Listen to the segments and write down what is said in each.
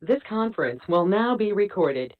This conference will now be recorded.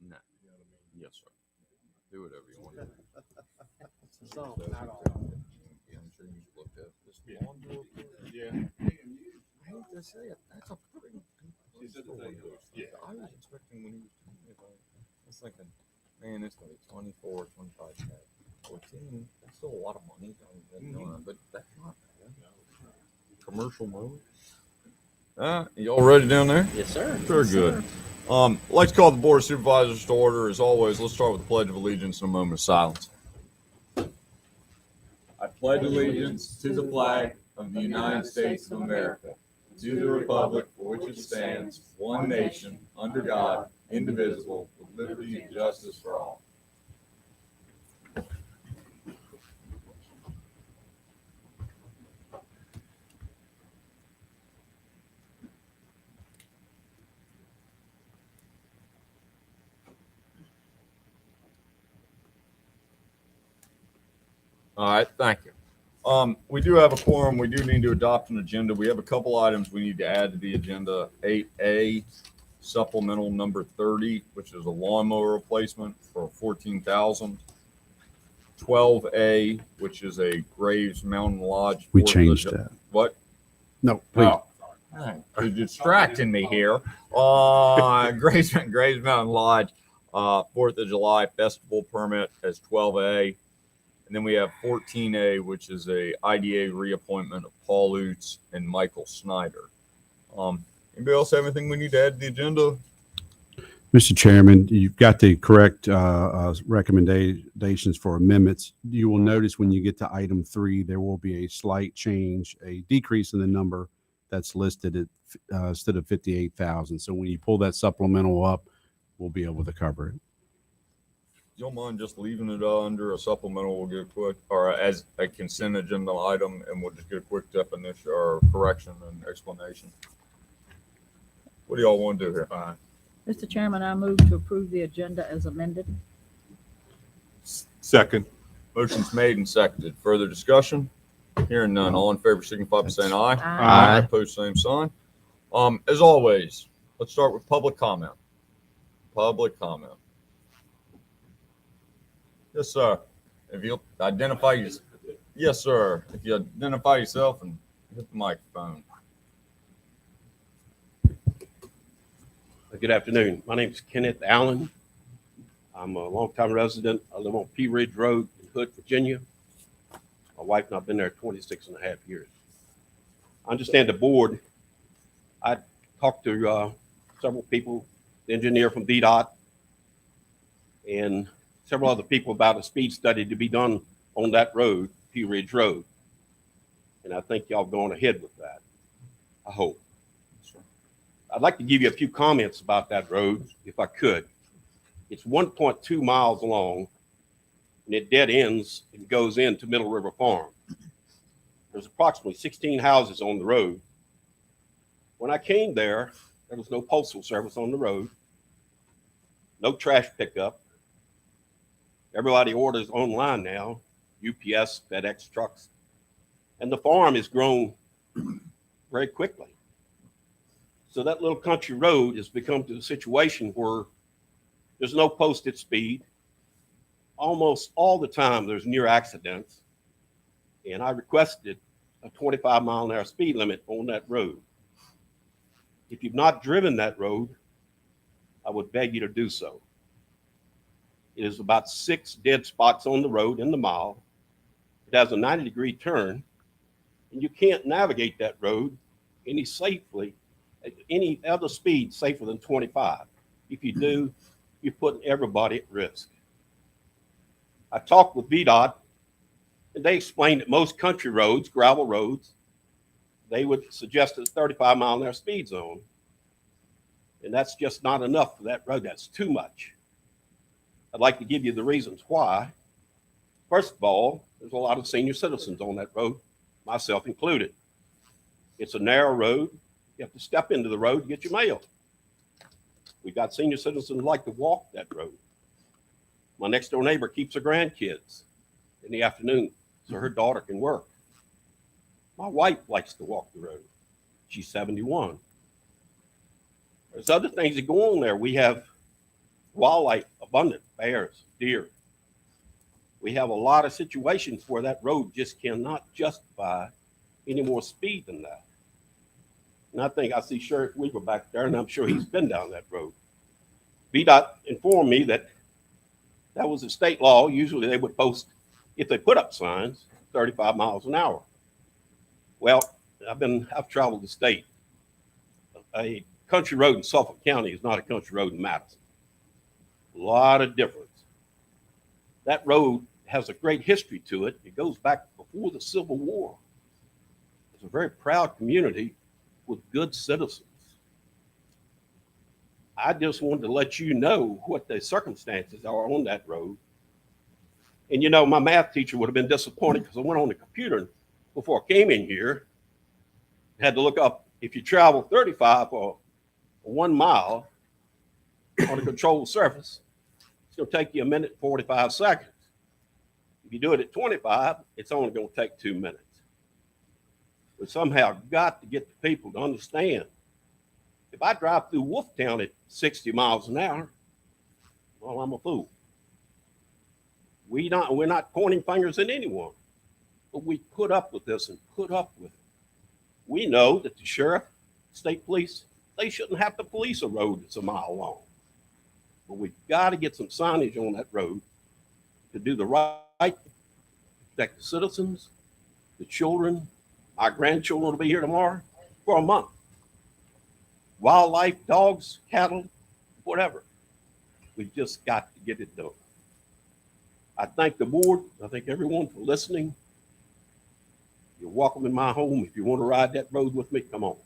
No. No. Yes, sir. Do whatever you want to do. So, I'm sure you've looked at this lawn real quick. yeah. I hate to say it, that's a pretty good place for one of those things. Yeah. I was expecting when he was telling me about it, I was thinking, man, it's going to be 24, 25K. 14, that's still a lot of money. But that's not bad. Commercial mode. Y'all ready down there? Yes, sir. Very good. I'd like to call the Board of Supervisors to order. As always, let's start with the Pledge of Allegiance and a moment of silence. I pledge allegiance to the flag of the United States of America, to the republic for which it stands, one nation, under God, indivisible, with liberty and justice for all. All right, thank you. We do have a quorum. We do need to adopt an agenda. We have a couple items we need to add to the agenda. 8A, supplemental number 30, which is a lawnmower replacement for $14,000. 12A, which is a Graves Mountain Lodge. We changed that. What? No, please. Oh, you're distracting me here. Graves Mountain Lodge, 4th of July Festival permit as 12A. And then we have 14A, which is a IDA reappointment of Paul Lutz and Michael Snyder. Anybody else have anything we need to add to the agenda? Mr. Chairman, you've got the correct recommendations for amendments. You will notice when you get to item 3, there will be a slight change, a decrease in the number that's listed at instead of 58,000. So when you pull that supplemental up, we'll be able to cover it. you don't mind just leaving it under a supplemental, we'll get a quick, or as a consent agenda item, and we'll just get a quick definition or correction and explanation. What do y'all want to do here? Fine. Mr. Chairman, I move to approve the agenda as amended. Second. Motion's made and seconded. Further discussion? Hearing none. All in favor signify by saying aye. Aye. Opposed, same sign. As always, let's start with public comment. Public comment. Yes, sir. If you'll identify yourself. Yes, sir. If you identify yourself and hit the microphone. Good afternoon. My name is Kenneth Allen. I'm a longtime resident. I live on Pew Ridge Road in Hood, Virginia. My wife and I have been there 26 and a half years. I understand the board. I talked to several people, the engineer from VDOT, and several other people about a speed study to be done on that road, Pew Ridge Road. And I think y'all going ahead with that. I hope. I'd like to give you a few comments about that road, if I could. It's 1.2 miles long, and it dead ends and goes into Middle River Farm. There's approximately 16 houses on the road. When I came there was no postal service on the road, no trash pickup. Everybody orders online now, UPS, FedEx trucks, and the farm has grown very quickly. So that little country road has become to a situation where there's no posted speed. Almost all the time there's near accidents. And I requested a 25-mile-an-hour speed limit on that road. If you've not driven that road, I would beg you to do so. It is about 6 dead spots on the road in the mile. It has a 90-degree turn, and you can't navigate that road any other speed safer than 25. If you do, you're putting everybody at risk. I talked with VDOT, and they explained that most country roads, gravel roads, they would suggest a 35-mile-an-hour speed zone. And that's just not enough for that road. That's too much. I'd like to give you the reasons why. First of all, there's a lot of senior citizens on that road, myself included. It's a narrow road. You have to step into the road to get your mail. We've got senior citizens who like to walk that road. My next door neighbor keeps her grandkids in the afternoon so her daughter can work. My wife likes to walk the road. She's 71. There's other things that go on there. We have wildlife abundant, bears, deer. We have a lot of situations where that road just cannot justify any more speed than that. And I think I see Sheriff Weaver back there, and I'm sure he's been down that road. VDOT informed me that that was a state law. Usually they would post, if they put up signs, 35 miles an hour. Well, I've traveled the state. A country road in Suffolk County is not a country road in Madison. A lot of difference. That road has a great history to it. It goes back before the Civil War. It's a very proud community with good citizens. I just wanted to let you know what the circumstances are on that road. And you know, my math teacher would have been disappointed because I went on the computer before I came in here, had to look up if you travel 35 for 1 mile on a controlled surface, it's going to take you 1 minute and 45 seconds. If you do it at 25, it's only going to take 2 minutes. We somehow got to get the people to understand. If I drive through Wolftown at 60 miles an hour, well, I'm a fool. We're not pointing fingers at anyone, but we put up with this and put up with it. We know that the sheriff, state police, they shouldn't have to police a road that's 1 mile long. But we've got to get some signage on that road to do the right, protect the citizens, the children. Our grandchildren will be here tomorrow for a month. Wildlife, dogs, cattle, whatever. We've just got to get it done. I thank the board. I thank everyone for listening. You're welcome in my home. If you want to ride that road with me, come on.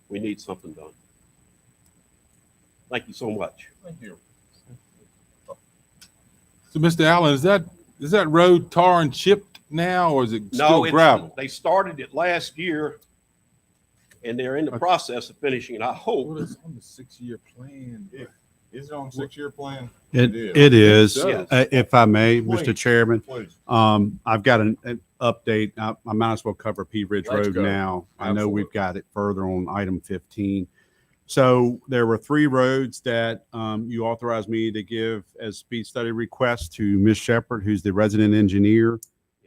We need something done. Thank you so much. Thank you. So, Mr. Allen, is that road tar and chipped now, or is it No, still it's, gravel? they started it last year and they're in the process of finishing it. I hope. Well, it's on the 6-year plan. Is it on 6-year plan? It is. Yes. If I may, Please. Mr. Chairman, Please. I've got an update. I might as well cover Pew Ridge Let's Road go. now. I know Absolutely. we've got it further on item 15. So there were 3 roads that you authorized me to give as speed study requests to Ms. Shepherd, who's the resident engineer.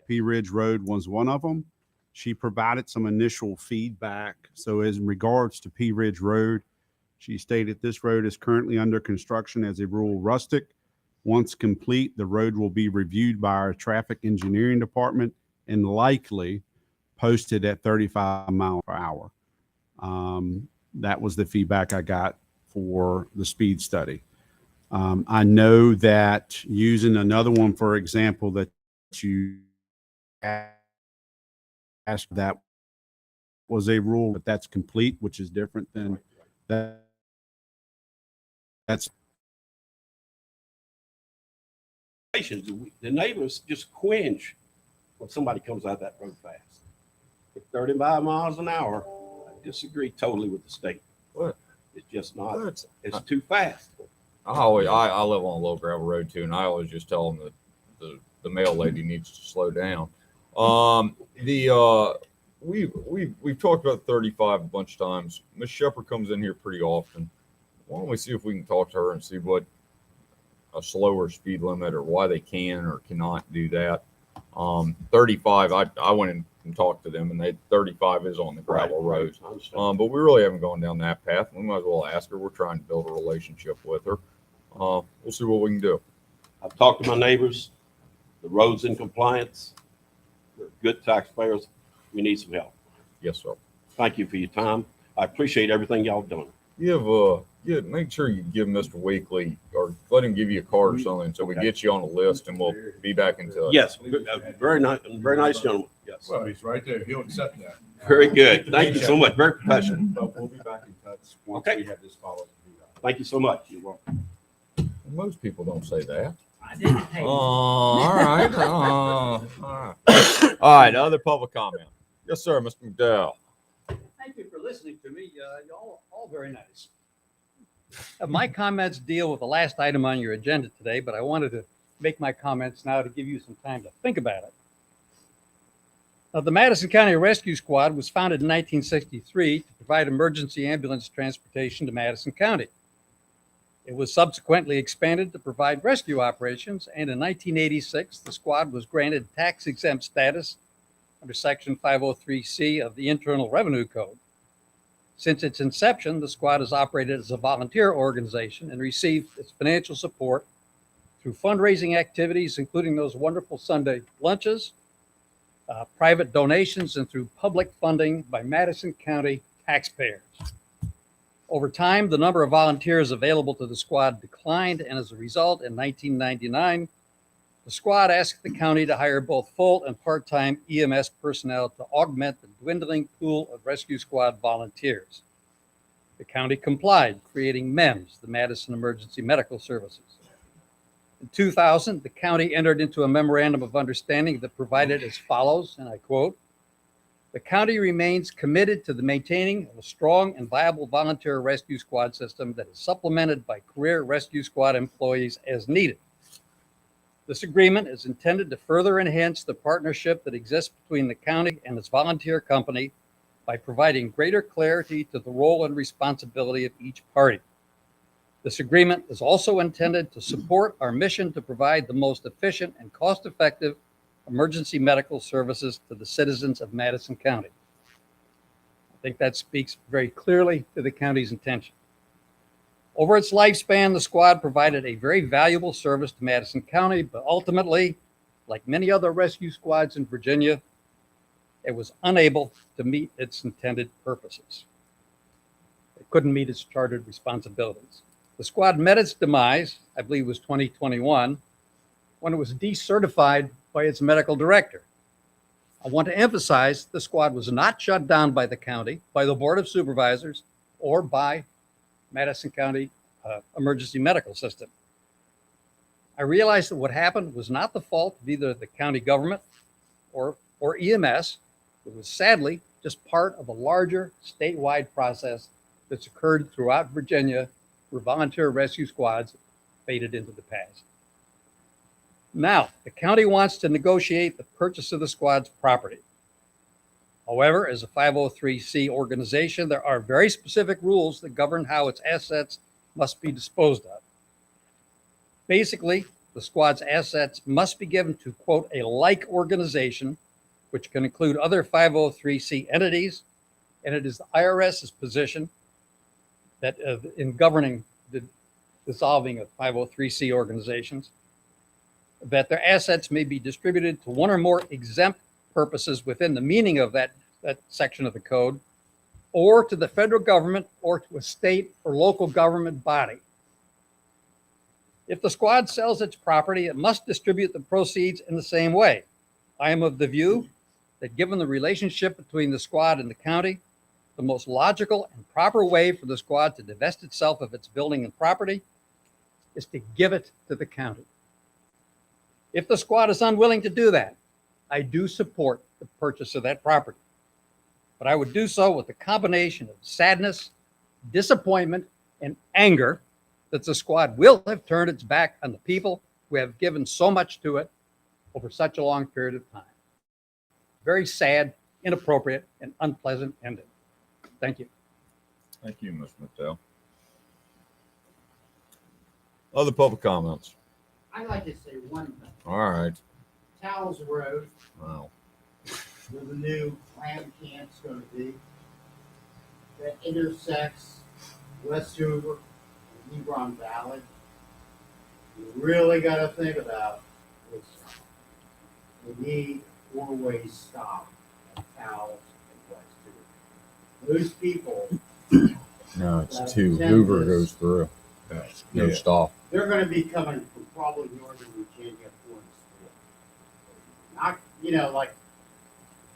Pew Ridge Road was one of them. She provided some initial feedback. So as in regards to Pew Ridge Road, she stated this road is currently under construction as a rural rustic. Once complete, the road will be reviewed by our traffic engineering department and likely posted at 35 miles per hour. That was the feedback I got for the speed study. I know that using another one, for example, that you asked, that was a rule, but that's complete, which is different than that. That's The neighbors just cringe when somebody comes out that road fast. At 35 miles an hour, I disagree totally with the state. What? It's just not, What? it's too fast. I live on a low gravel road too, and I always just tell them that the mail lady needs to slow down. We've talked about 35 a bunch of times. Miss Shepherd comes in here pretty often. Why don't we see if we can talk to her and see what a slower speed limit or why they can or cannot do that. 35, I went in and talked to them, and 35 is on the gravel roads. I understand. But we really haven't gone down that path. We might as well ask her. We're trying to build a relationship with her. We'll see what we can do. I've talked to my neighbors. The road's in compliance. We're good taxpayers. We need some help. Yes, sir. Thank you for your time. I appreciate everything y'all done. Make sure you give Mr. Weekly or let him give you a card or something so we Okay. get you on the list and we'll be back in touch. Yes, very nice gentleman. Yes, Well, he's right there. He'll accept that. very good. Thank you so much. Very professional. But we'll be back in touch once Okay. we have this follow-up. Thank you so much. You're welcome. Most people don't say that. I didn't pay. All right. All right. All right. Other public comment. Yes, sir, Mr. McDowell. Thank you for listening to me. Y'all all very nice. My comments deal with the last item on your agenda today, but I wanted to make my comments now to give you some time to think about it. Now, the Madison County Rescue Squad was founded in 1963 to provide emergency ambulance transportation to Madison County. It was subsequently expanded to provide rescue operations, and in 1986, the squad was granted tax-exempt status under Section 503C of the Internal Revenue Code. Since its inception, the squad has operated as a volunteer organization and received its financial support through fundraising activities, including those wonderful Sunday lunches, private donations, and through public funding by Madison County taxpayers. Over time, the number of volunteers available to the squad declined, and as a result, in 1999, the squad asked the county to hire both full and part-time EMS personnel to augment the dwindling pool of rescue squad volunteers. The county complied, creating MEMS, the Madison Emergency Medical Services. In 2000, the county entered into a memorandum of understanding that provided as follows, and I quote, "The county remains committed to the maintaining of a strong and viable volunteer rescue squad system that is supplemented by career rescue squad employees as needed. This agreement is intended to further enhance the partnership that exists between the county and its volunteer company by providing greater clarity to the role and responsibility of each party. This agreement is also intended to support our mission to provide the most efficient and cost-effective emergency medical services to the citizens of Madison County." I think that speaks very clearly to the county's intention. Over its lifespan, the squad provided a very valuable service to Madison County, but ultimately, like many other rescue squads in Virginia, it was unable to meet its intended purposes. It couldn't meet its chartered responsibilities. The squad met its demise, I believe it was 2021, when it was decertified by its medical director. I want to emphasize the squad was not shut down by the county, by the Board of Supervisors, or by Madison County Emergency Medical System. I realized that what happened was not the fault of either the county government or EMS. It was sadly just part of a larger statewide process that's occurred throughout Virginia where volunteer rescue squads faded into the past. Now, the county wants to negotiate the purchase of the squad's property. However, as a 503c organization, there are very specific rules that govern how its assets must be disposed of. Basically, the squad's assets must be given to, quote, a like organization, which can include other 503c entities, and it is the IRS's position that in governing the dissolving of 503c organizations, that their assets may be distributed to one or more exempt purposes within the meaning of that section of the code, or to the federal government or to a state or local government body. If the squad sells its property, it must distribute the proceeds in the same way. I am of the view that given the relationship between the squad and the county, the most logical and proper way for the squad to divest itself of its building and property is to give it to the county. If the squad is unwilling to do that, I do support the purchase of that property. But I would do so with a combination of sadness, disappointment, and anger that the squad will have turned its back on the people who have given so much to it over such a long period of time. Very sad, inappropriate, and unpleasant ending. Thank you. Thank you, Ms. McDowell. Other public comments? I'd like to say one thing. All right. Towles Road, Wow. where the new clam camp's gonna be, that intersects West Hoover and Hebron Valley. You really gotta think about this. We need a four-way stop at Towles and West Hoover. Those people, No, it's two. Hoover goes through. No Yeah. stop. they're gonna be coming from probably northern Virginia for the school. Not, like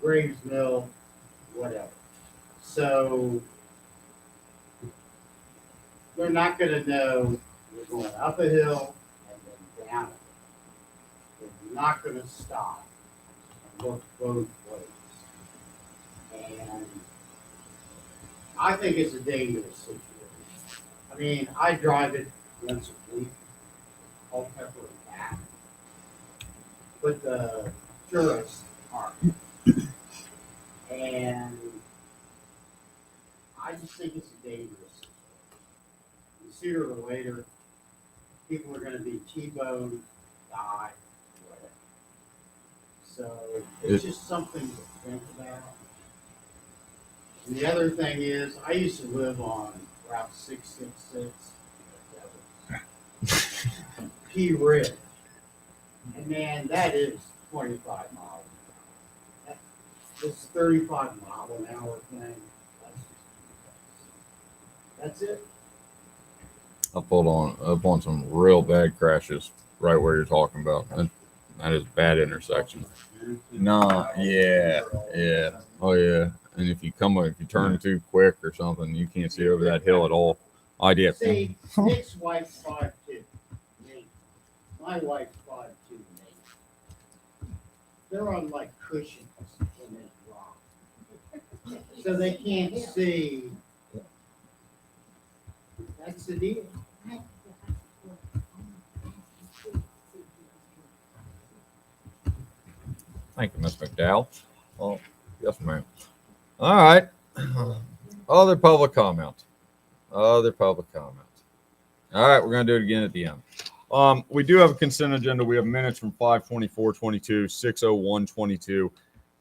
Graves Mill, whatever. So they're not gonna know you're going up a hill and then down a hill. They're not gonna stop and look both ways. And I think it's a dangerous situation. I mean, I drive it once a week, Culpeper and back. But the tourists aren't. And I just think it's a dangerous situation. And sooner or later, people are gonna be T-boned, die, whatever. So it's just something to think about. And the other thing is, I used to live on Route 666. Pew Ridge. And man, that is 25 miles an hour. This 35-mile-an-hour thing, that's it. I pulled up on some real bad crashes right where you're talking about. That is bad intersection. No, yeah. Oh yeah. And if you turn too quick or something, you can't see over that hill at all. Idea. See, Nick's wife's 5'2". Me. My wife's 5'2". Me. They're on like cushions when they drop. So they can't see. That's the deal. Thank you, Ms. McDowell. Oh, yes, ma'am. All right. Other public comment. All right, we're gonna do it again at the end. We do have a consent agenda. We have minutes from 5/24/22, 6/01/22,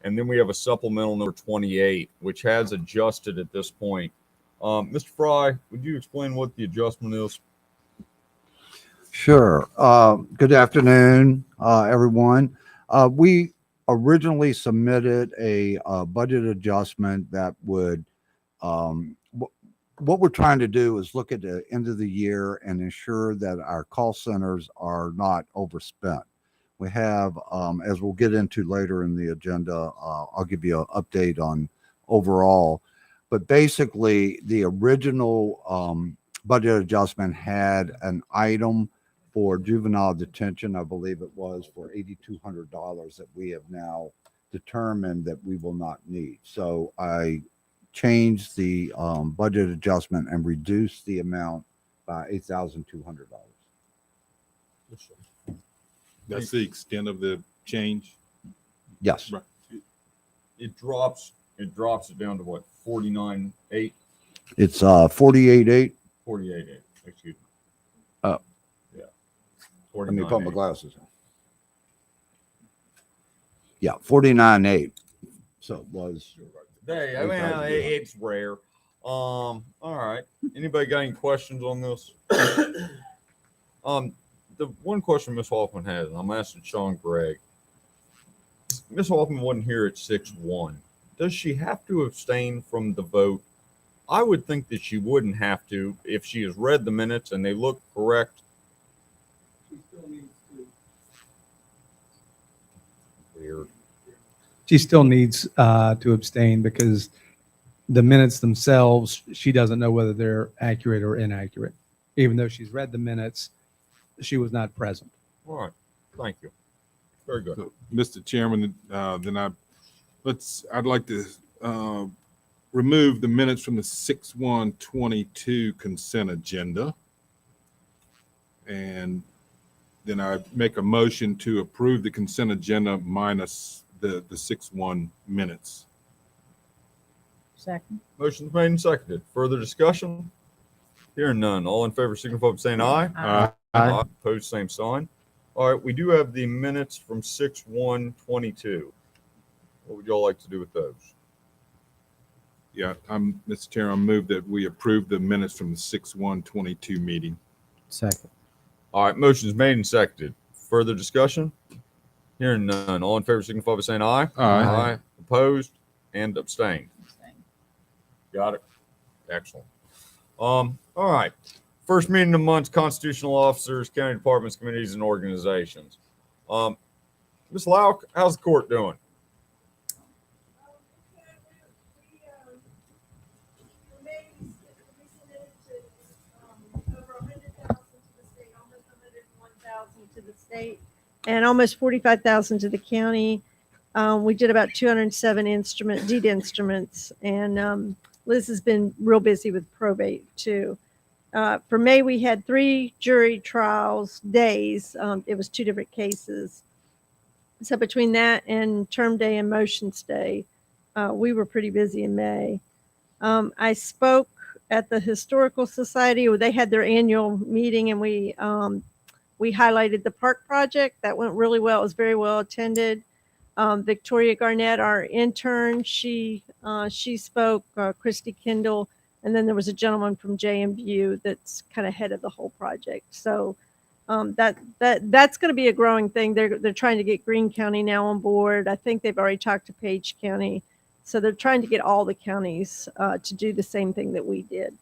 and then we have a supplemental number 28, which has adjusted at this point. Mr. Fry, would you explain what the adjustment is? Sure. Good afternoon, everyone. We originally submitted a budget adjustment that would, what we're trying to do is look at the end of the year and ensure that our call centers are not overspent. We have, as we'll get into later in the agenda, I'll give you an update on overall. But basically, the original budget adjustment had an item for juvenile detention, I believe it was for $8,200 that we have now determined that we will not need. So I changed the budget adjustment and reduced the amount by $8,200. That's the extent of the change. Yes. Right. It drops it down to what, 49.8, It's 48.8. 48.8, excuse me. Oh. Yeah. Let me put my 49.8. glasses on. Yeah, 49.8. So it was. Hey, I mean, it's rare. All right. Anybody got any questions on this? The one question Miss Hoffman has, and I'm asking Sean Gregg. Miss Hoffman wasn't here at 6-1. Does she have to abstain from the vote? I would think that she wouldn't have to if she has read the minutes and they look correct. She still needs to. Weird. She still needs to abstain because the minutes themselves, she doesn't know whether they're accurate or inaccurate. Even though she's read the minutes, she was not present. All right. Thank you. Very good. So, Mr. Chairman, then I'd like to remove the minutes from the 6/1/22 consent agenda. And then I make a motion to approve the consent agenda minus the 6/1 minutes. Second. Motion's made and seconded. Further discussion? Hearing none. All in favor, signify by saying aye. Opposed, same sign. All right, we do have the minutes from 6/1/22. What would y'all like to do with those? Yeah, Mr. Chair, I move that we approve the minutes from the 6/1/22 meeting. Second. All right, motion's made and seconded. Further discussion? Hearing none. All in favor, signify by saying aye. Aye. Opposed and abstained. Got it. Excellent. All right. First meeting of the month, constitutional officers, county departments, committees, and organizations. Ms. Lauk, how's the court doing? To the state and almost 45,000 to the county. We did about 207 deed instruments, and Liz has been real busy with probate too. For May, we had 3 jury trials days. It was 2 different cases. So between that and term day and motions day, we were pretty busy in May. I spoke at the Historical Society where they had their annual meeting, and we highlighted the park project. That went really well. It was very well attended. Victoria Garnett, our intern, she spoke, Christy Kendall, and then there was a gentleman from JMU that's kind of head of the whole project. So that's going to be a growing thing. They're trying to get Greene County now on board. I think they've already talked to Page County. So they're trying to get all the counties to do the same thing that we did.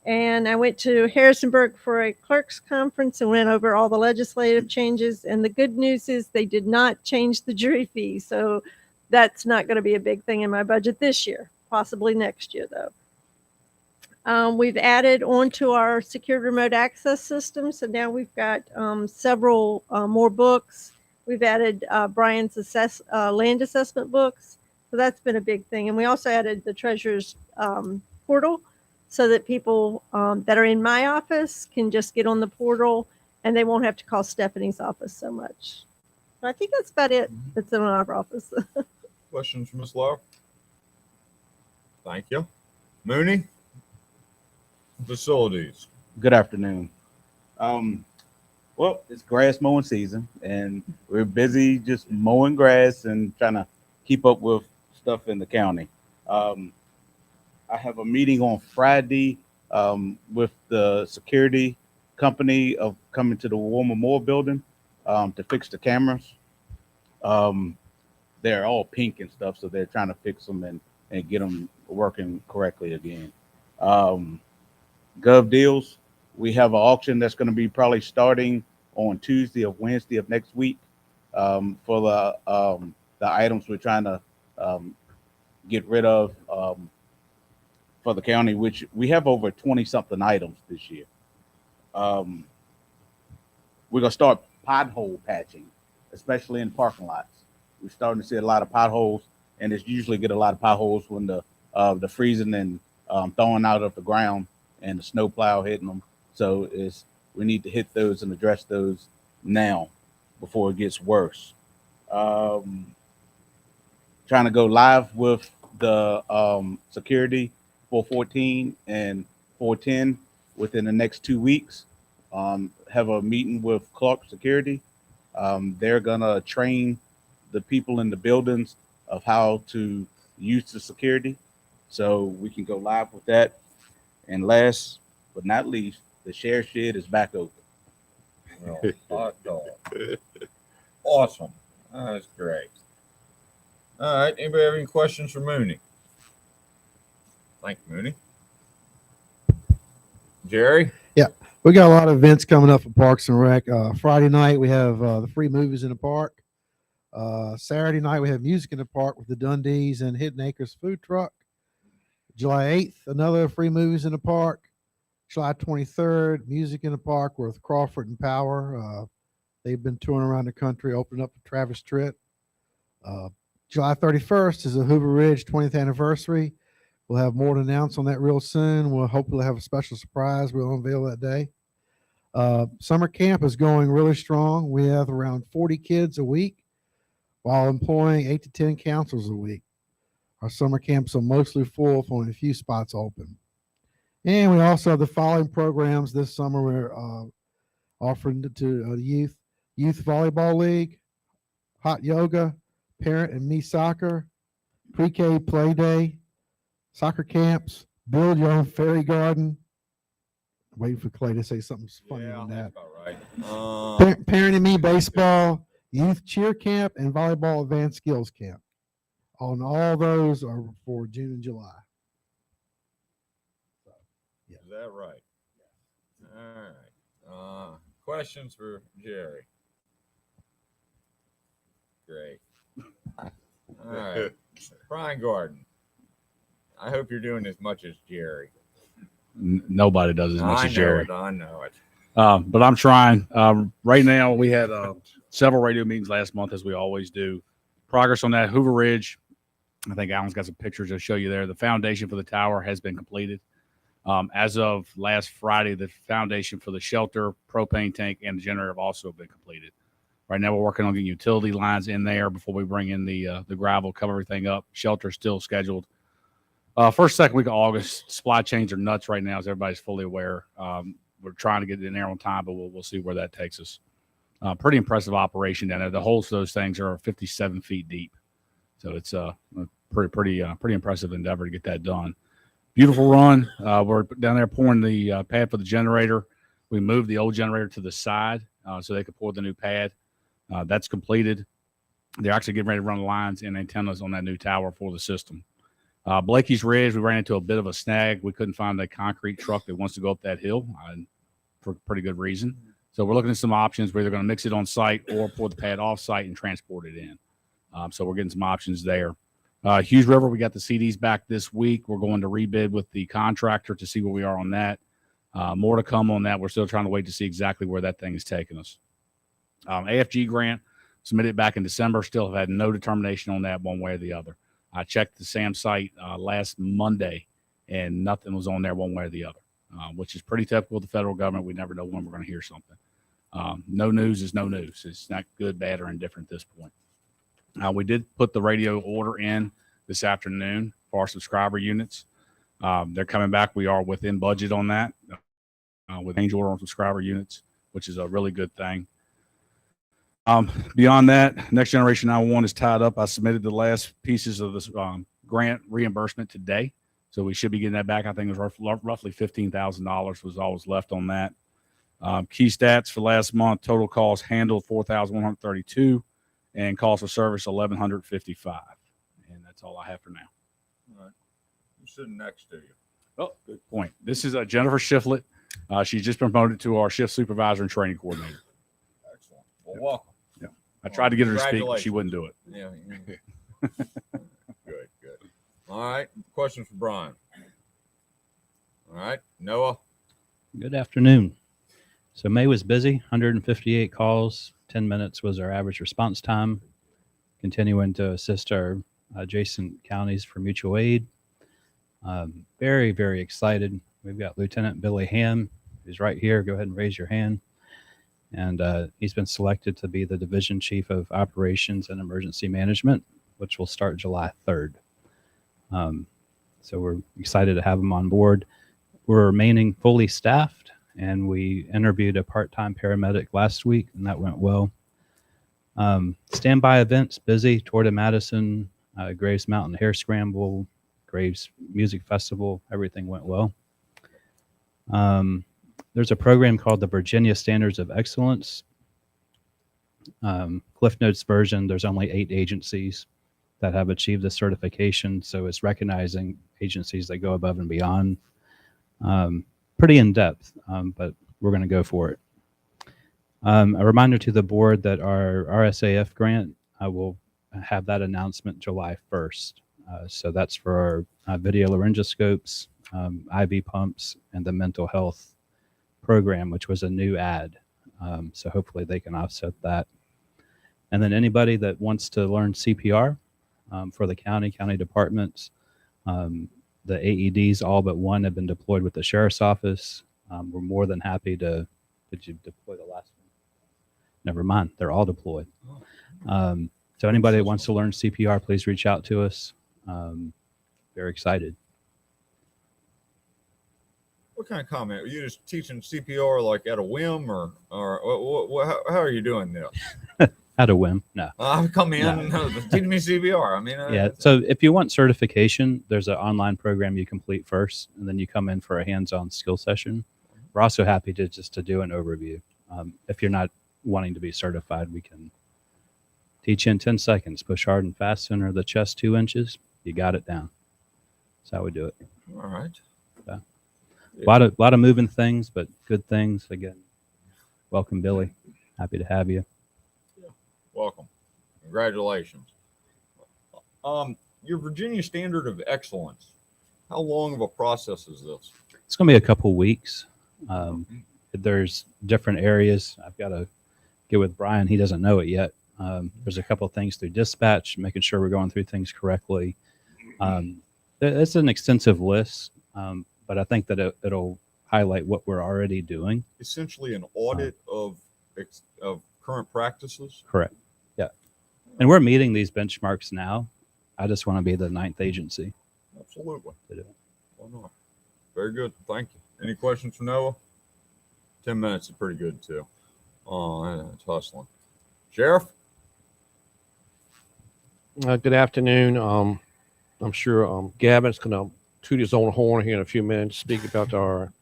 And I went to Harrisonburg for a clerks conference and went over all the legislative changes. And the good news is they did not change the jury fee. So that's not going to be a big thing in my budget this year, possibly next year though. We've added onto our secured remote access system. So now we've got several more books. We've added Brian's land assessment books. So that's been a big thing. And we also added the treasurer's portal so that people that are in my office can just get on the portal and they won't have to call Stephanie's office so much. So I think that's about it. That's in our office. Questions from Ms. Lauk? Thank you. Mooney? Facilities. Good afternoon. Well, it's grass mowing season, and we're busy just mowing grass and trying to keep up with stuff in the county. I have a meeting on Friday with the security company of coming to the War Memorial building to fix the cameras. They're all pink and stuff, so they're trying to fix them and get them working correctly again. Gov Deals, we have an auction that's going to be probably starting on Tuesday or Wednesday of next week for the items we're trying to get rid of for the county, which we have over 20 something items this year. we're gonna start pothole patching, especially in parking lots. We're starting to see a lot of potholes, and it's usually get a lot of potholes when the freezing and thawing out of the ground and the snow plow hitting them. So we need to hit those and address those now before it gets worse. Trying to go live with the security 414 and 410 within the next 2 weeks. Have a meeting with Clark Security. They're gonna train the people in the buildings of how to use the security, so we can go live with that. And last but not least, the share shed is back open. Well, hot dog. Awesome. That's great. All right. Anybody have any questions for Mooney? Thank you, Mooney. Jerry? We got a lot of events coming up for Parks and Rec. Friday night, we have the free movies in the park. Saturday night, we have music in the park with the Dundees and Hidden Acres food truck. July 8th, another free movies in the park. July 23rd, music in the park with Crawford and Power. They've been touring around the country, opening up the Travis Tritt. July 31st is the Hoover Ridge 20th anniversary. We'll have more to announce on that real soon. We'll hopefully have a special surprise we'll unveil that day. Summer camp is going really strong. We have around 40 kids a week while employing 8 to 10 counselors a week. Our summer camps are mostly full with only a few spots open. And we also have the following programs this summer. We're offering to the youth volleyball league, hot yoga, parent and me soccer, pre-K play day, soccer camps, build your own fairy garden. Waiting for Clay to say something funny on that. That's about right. Parent and me baseball, youth cheer camp, and volleyball advanced skills camp. On all those are for June and July. Is that right? All right. Questions for Jerry? Great. All right. Brian Garden. I hope you're doing as much as Jerry. Nobody does as much as Jerry. I know it. But I'm trying. Right now, we had several radio meetings last month, as we always do. Progress on that. Hoover Ridge, I think Alan's got some pictures to show you there. The foundation for the tower has been completed. As of last Friday, the foundation for the shelter, propane tank, and the generator have also been completed. Right now, we're working on getting utility lines in there before we bring in the gravel, cover everything up. Shelter still scheduled. First, second week of August. Supply chains are nuts right now, as everybody's fully aware. We're trying to get it in there on time, but we'll see where that takes us. Pretty impressive operation down there. The holes for those things are 57 feet deep, so it's a pretty impressive endeavor to get that done. Beautiful run. We're down there pouring the pad for the generator. We moved the old generator to the side so they could pour the new pad. That's completed. They're actually getting ready to run lines and antennas on that new tower for the system. Blakey's Ridge, we ran into a bit of a snag. We couldn't find a concrete truck that wants to go up that hill for pretty good reason. So we're looking at some options. We're either going to mix it on site or pour the pad off site and transport it in. So we're getting some options there. Hughes River, we got the CDs back this week. We're going to rebid with the contractor to see where we are on that. More to come on that. We're still trying to wait to see exactly where that thing is taking us. AFG grant submitted back in December. Still have had no determination on that one way or the other. I checked the SAM site last Monday, and nothing was on there one way or the other, which is pretty typical of the federal government. We never know when we're going to hear something. No news is no news. It's not good, bad, or indifferent at this point. We did put the radio order in this afternoon for our subscriber units. They're coming back. We are within budget on that with change order on subscriber units, which is a really good thing. Beyond that, Next Generation 911 is tied up. I submitted the last pieces of this grant reimbursement today, so we should be getting that back. I think it was roughly $15,000 was all was left on that. Key stats for last month: total calls handled 4,132, and calls for service 1,155. And that's all I have for now. All right. Who's sitting next to you? Oh, good point. This is Jennifer Shiflett. She's just been promoted to our shift supervisor and training coordinator. Excellent. Well, welcome. I tried to get her to speak, but she wouldn't do it. Yeah. Good. All right. Questions for Brian? All right. Noah? Good afternoon. So May was busy, 158 calls, 10 minutes was our average response time, continuing to assist our adjacent counties for mutual aid. Very, very excited. We've got Lieutenant Billy Ham, who's right here. Go ahead and raise your hand. And he's been selected to be the Division Chief of Operations and Emergency Management, which will start July 3rd. So we're excited to have him on board. We're remaining fully staffed, and we interviewed a part-time paramedic last week, and that went well. Standby events, busy. Tour de Madison, Graves Mountain Hare Scramble, Graves Music Festival, everything went well. There's a program called the Virginia Standards of Excellence. Cliff Notes version, there's only 8 agencies that have achieved the certification, so it's recognizing agencies that go above and beyond. Pretty in-depth, but we're going to go for it. A reminder to the board that our RSAF grant, I will have that announcement July 1st. So that's for our video laryngoscopes, IV pumps, and the mental health program, which was a new ad. So hopefully they can offset that. And then anybody that wants to learn CPR for the county departments, the AEDs, all but one, have been deployed with the sheriff's office. We're more than happy to. Did you deploy the last one? Never mind. They're all deployed. So anybody that wants to learn CPR, please reach out to us. Very excited. What kind of comment? Are you just teaching CPR like at a whim, or how are you doing this? At a whim, no. I've come in, teaching me CPR. I mean, yeah. So if you want certification, there's an online program you complete first, and then you come in for a hands-on skill session. We're also happy to do an overview. If you're not wanting to be certified, we can teach you in 10 seconds. Push hard and fast, center of the chest 2 inches. You got it down. That's how we do it. All right. So, a lot of moving things, but good things. Again, welcome, Billy. Happy to have you. Welcome. Congratulations. Your Virginia Standard of Excellence, how long of a process is this? It's going to be a couple weeks. There's different areas. I've got to get with Brian. He doesn't know it yet. There's a couple of things through dispatch, making sure we're going through things correctly. It's an extensive list, but I think that it'll highlight what we're already doing. Essentially an audit of current practices? Correct. Yeah. And we're meeting these benchmarks now. I just want to be the 9th agency. Absolutely. To do it. Why not? Very good. Thank you. Any questions for Noah? 10 minutes is pretty good too. It's hustling. Sheriff? Good afternoon. I'm sure Gavin's going to toot his own horn here in a few minutes, speak about our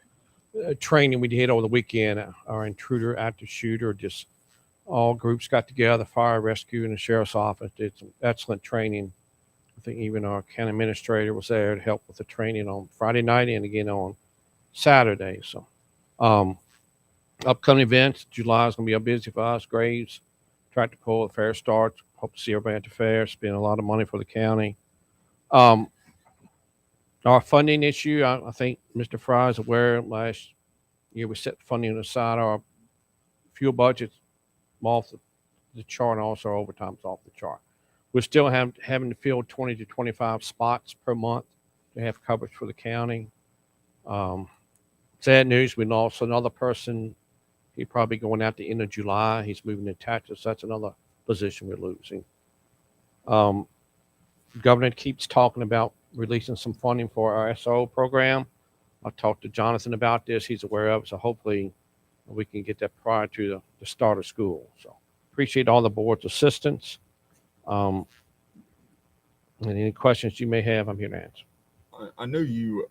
training we did over the weekend. Our intruder, active shooter, just all groups got together, fire, rescue, and the sheriff's office did some excellent training. I think even our county administrator was there to help with the training on Friday night and again on Saturday. So, upcoming events, July is going to be a busy for us. Graves, Tractor Pull, the fair starts. Hope to see everybody at the fair. Spend a lot of money for the county. Our funding issue, I think Mr. Fry is aware. Last year we set funding aside. Our fuel budget's off the chart, and also our overtime's off the chart. We're still having to fill 20 to 25 spots per month to have coverage for the county. Sad news, we lost another person. He's probably going out the end of July. He's moving to Texas. That's another position we're losing. The governor keeps talking about releasing some funding for our SRO program. I talked to Jonathan about this. He's aware of it. So hopefully we can get that prior to the start of school. So appreciate all the board's assistance. And any questions you may have, I'm here to answer. I know you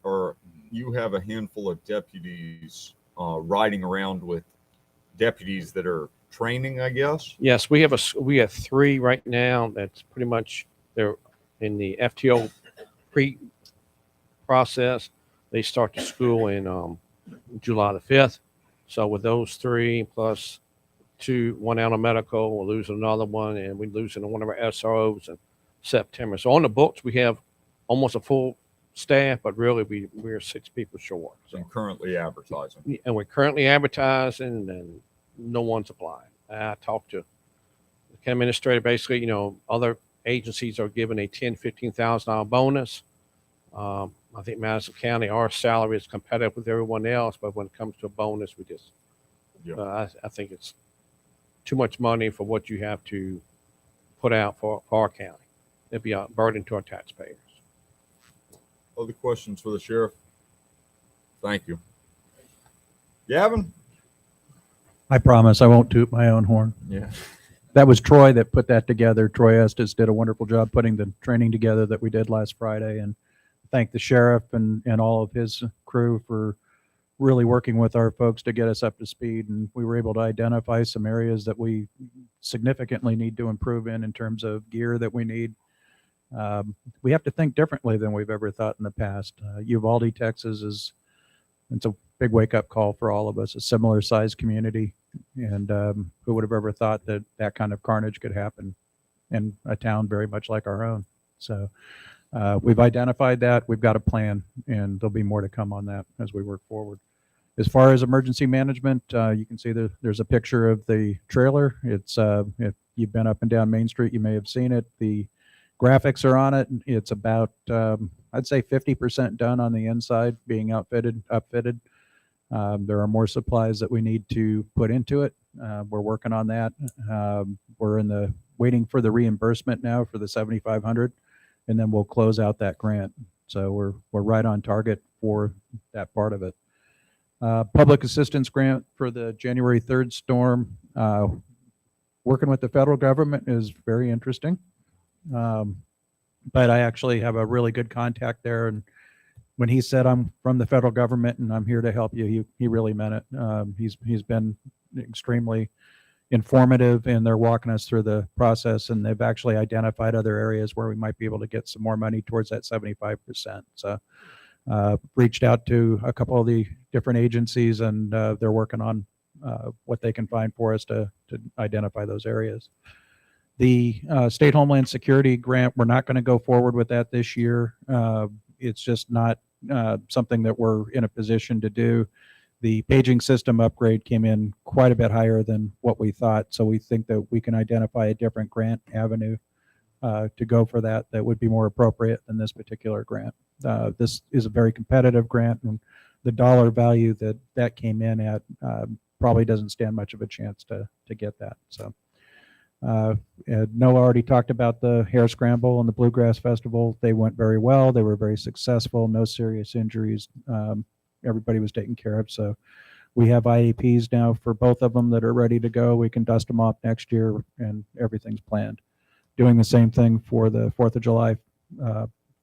have a handful of deputies riding around with deputies that are training, I guess. Yes, we have 3 right now. That's pretty much they're in the FTO process. They start the school in July the 5th. So with those 3 plus 2, 1 out of medical, we'll lose another one, and we're losing one of our SROs in September. So on the books, we have almost a full staff, but really we're 6 people short. So I'm currently advertising. And we're currently advertising, and no one's applied. I talked to the county administrator. Basically, other agencies are given a $10,000-$15,000 bonus. I think Madison County, our salary is competitive with everyone else, but when it comes to a bonus, we just, I think it's too much money for what you have to put out for our county. It'd be a burden to our taxpayers. Other questions for the sheriff? Thank you. Gavin? I promise I won't toot my own horn. Yeah. That was Troy that put that together. Troy Estes did a wonderful job putting the training together that we did last Friday, and thank the sheriff and all of his crew for really working with our folks to get us up to speed. And we were able to identify some areas that we significantly need to improve in terms of gear that we need. We have to think differently than we've ever thought in the past. Uvalde, Texas it's a big wake-up call for all of us, a similar sized community. And who would have ever thought that kind of carnage could happen in a town very much like our own? So we've identified that. We've got a plan, and there'll be more to come on that as we work forward. As far as emergency management, you can see there's a picture of the trailer. It's if you've been up and down Main Street, you may have seen it. The graphics are on it. It's about I'd say 50% done on the inside, being upfitted. There are more supplies that we need to put into it. We're working on that. We're waiting for the reimbursement now for the $7,500, and then we'll close out that grant. So we're right on target for that part of it. Public assistance grant for the January 3rd storm. Working with the federal government is very interesting. But I actually have a really good contact there, and when he said I'm from the federal government and I'm here to help you, he really meant it. He's been extremely informative, and they're walking us through the process, and they've actually identified other areas where we might be able to get some more money towards that 75%. So reached out to a couple of the different agencies, and they're working on what they can find for us to identify those areas. The State Homeland Security grant, we're not going to go forward with that this year. It's just not something that we're in a position to do. The paging system upgrade came in quite a bit higher than what we thought, so we think that we can identify a different grant avenue to go for that would be more appropriate than this particular grant. This is a very competitive grant, and the dollar value that came in at probably doesn't stand much of a chance to get that. So. Noah already talked about the Hare Scramble and the Bluegrass Festival. They went very well. They were very successful. No serious injuries. Everybody was taken care of. So we have IAPs now for both of them that are ready to go. We can dust them off next year, and everything's planned. Doing the same thing for the 4th of July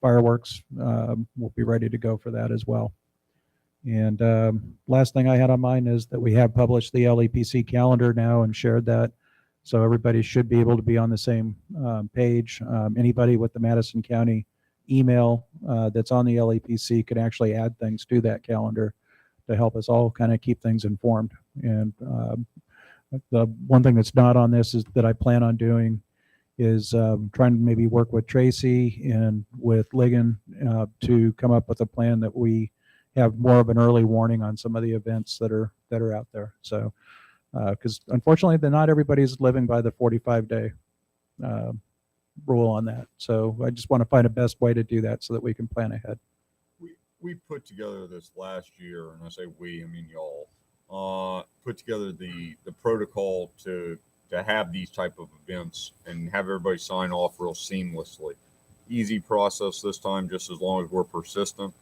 fireworks. We'll be ready to go for that as well. And last thing I had on mind is that we have published the LEPC calendar now and shared that. So everybody should be able to be on the same page. Anybody with the Madison County email that's on the LEPC can actually add things to that calendar to help us all kind of keep things informed. And the one thing that's not on this is that I plan on doing is trying to maybe work with Tracy and with Ligon to come up with a plan that we have more of an early warning on some of the events that are out there. So. Because unfortunately, not everybody's living by the 45-day rule on that. So I just want to find a best way to do that so that we can plan ahead. We put together this last year, and I say we, I mean y'all, put together the protocol to have these type of events and have everybody sign off real seamlessly. Easy process this time, just as long as we're persistent.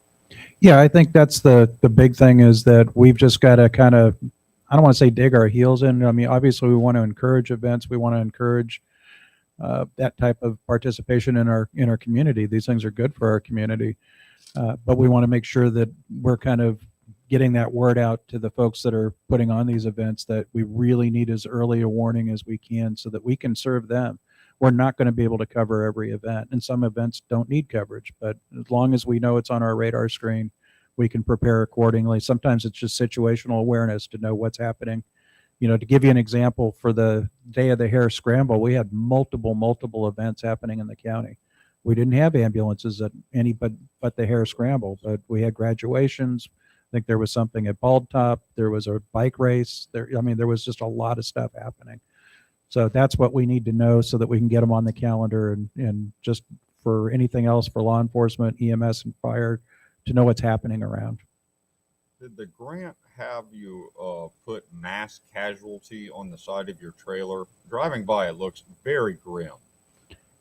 Yeah, I think that's the big thing is that we've just got to kind of, I don't want to say dig our heels in. I mean, obviously we want to encourage events. We want to encourage that type of participation in our community. These things are good for our community, but we want to make sure that we're kind of getting that word out to the folks that are putting on these events that we really need as early a warning as we can so that we can serve them. We're not going to be able to cover every event, and some events don't need coverage, but as long as we know it's on our radar screen, we can prepare accordingly. Sometimes it's just situational awareness to know what's happening. You know, to give you an example, for the day of the Hare Scramble, we had multiple events happening in the county. We didn't have ambulances at any but the Hare Scramble, but we had graduations. I think there was something at Bald Top. There was a bike race. There was just a lot of stuff happening. So that's what we need to know so that we can get them on the calendar and just for anything else for law enforcement, EMS, and fire to know what's happening around. Did the grant have you put mass casualty on the side of your trailer? Driving by, it looks very grim.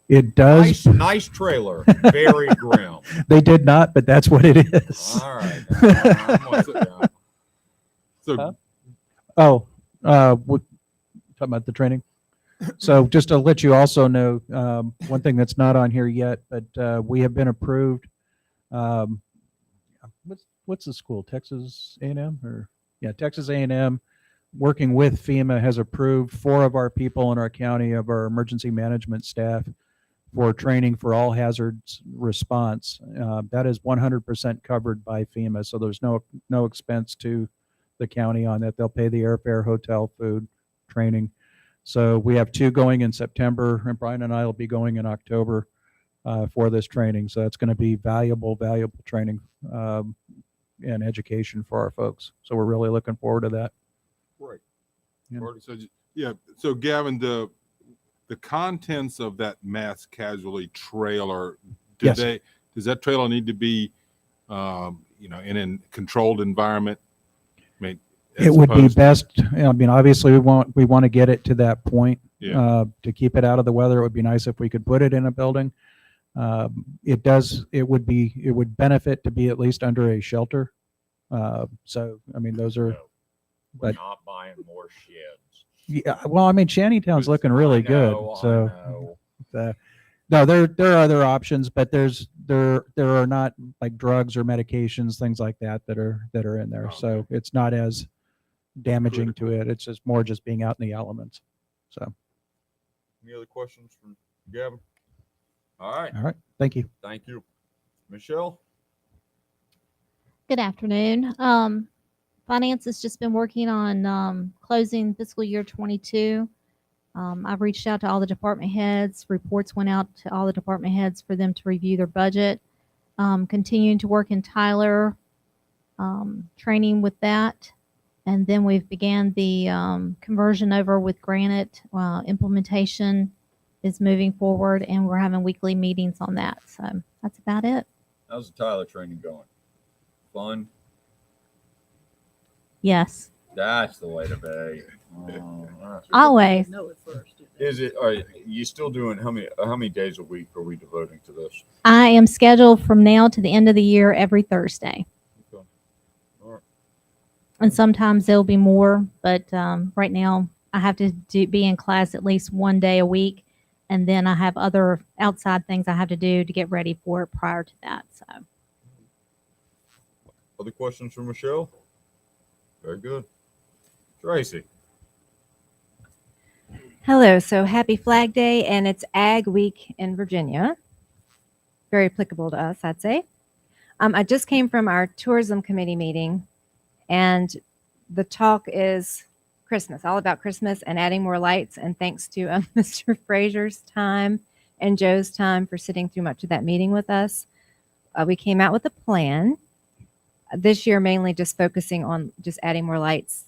It does. Nice trailer, very grim. They did not, but that's what it is. All right. I'm with you. So, Talking about the training. So just to let you also know, one thing that's not on here yet, but we have been approved. What's the school? Texas A&M Texas A&M, working with FEMA, has approved 4 of our people in our county of our emergency management staff for training for all hazards response. That is 100% covered by FEMA, so there's no expense to the county on that. They'll pay the airfare, hotel, food, training. So we have 2 going in September, and Brian and I will be going in October for this training. So it's going to be valuable training and education for our folks. So we're really looking forward to that. right. Yeah. So Gavin, the contents of that mass casualty trailer, Yes. Does that trailer need to be, in a controlled environment? I mean, It would be best. Obviously, we want to get it to that point. Yeah. To keep it out of the weather. It would be nice if we could put it in a building. It would benefit to be at least under a shelter. Those are. We're But not buying more sheds. yeah, well, Shantytown's looking really good. So no, there are other options, but there are not like drugs or medications, things like that are in there. So it's not as damaging to it. It's just more just being out in the elements. So. Any other questions from Gavin? All right. All right. Thank you. Thank you. Michelle? Good afternoon. Finance has just been working on closing fiscal year 22. I've reached out to all the department heads. Reports went out to all the department heads for them to review their budget. Continuing to work in Tyler, training with that. And then we've began the conversion over with Granite. Implementation is moving forward, and we're having weekly meetings on that. So that's about it. How's the Tyler training going? Fun? Yes. That's the way to be. All right. Always. Is it? Are you still doing how many days a week are we devoting to this? I am scheduled from now to the end of the year every Thursday. Okay. All right. And sometimes there'll be more, but right now I have to be in class at least one day a week. And then I have other outside things I have to do to get ready for it prior to that. So. Other questions for Michelle? Very good. Tracy. Hello. So happy Flag Day, and it's Ag Week in Virginia. Very applicable to us, I'd say. I just came from our tourism committee meeting, and the talk is Christmas, all about Christmas and adding more lights. And thanks to Mr. Frazier's time and Joe's time for sitting through much of that meeting with us. We came out with a plan this year, mainly just focusing on just adding more lights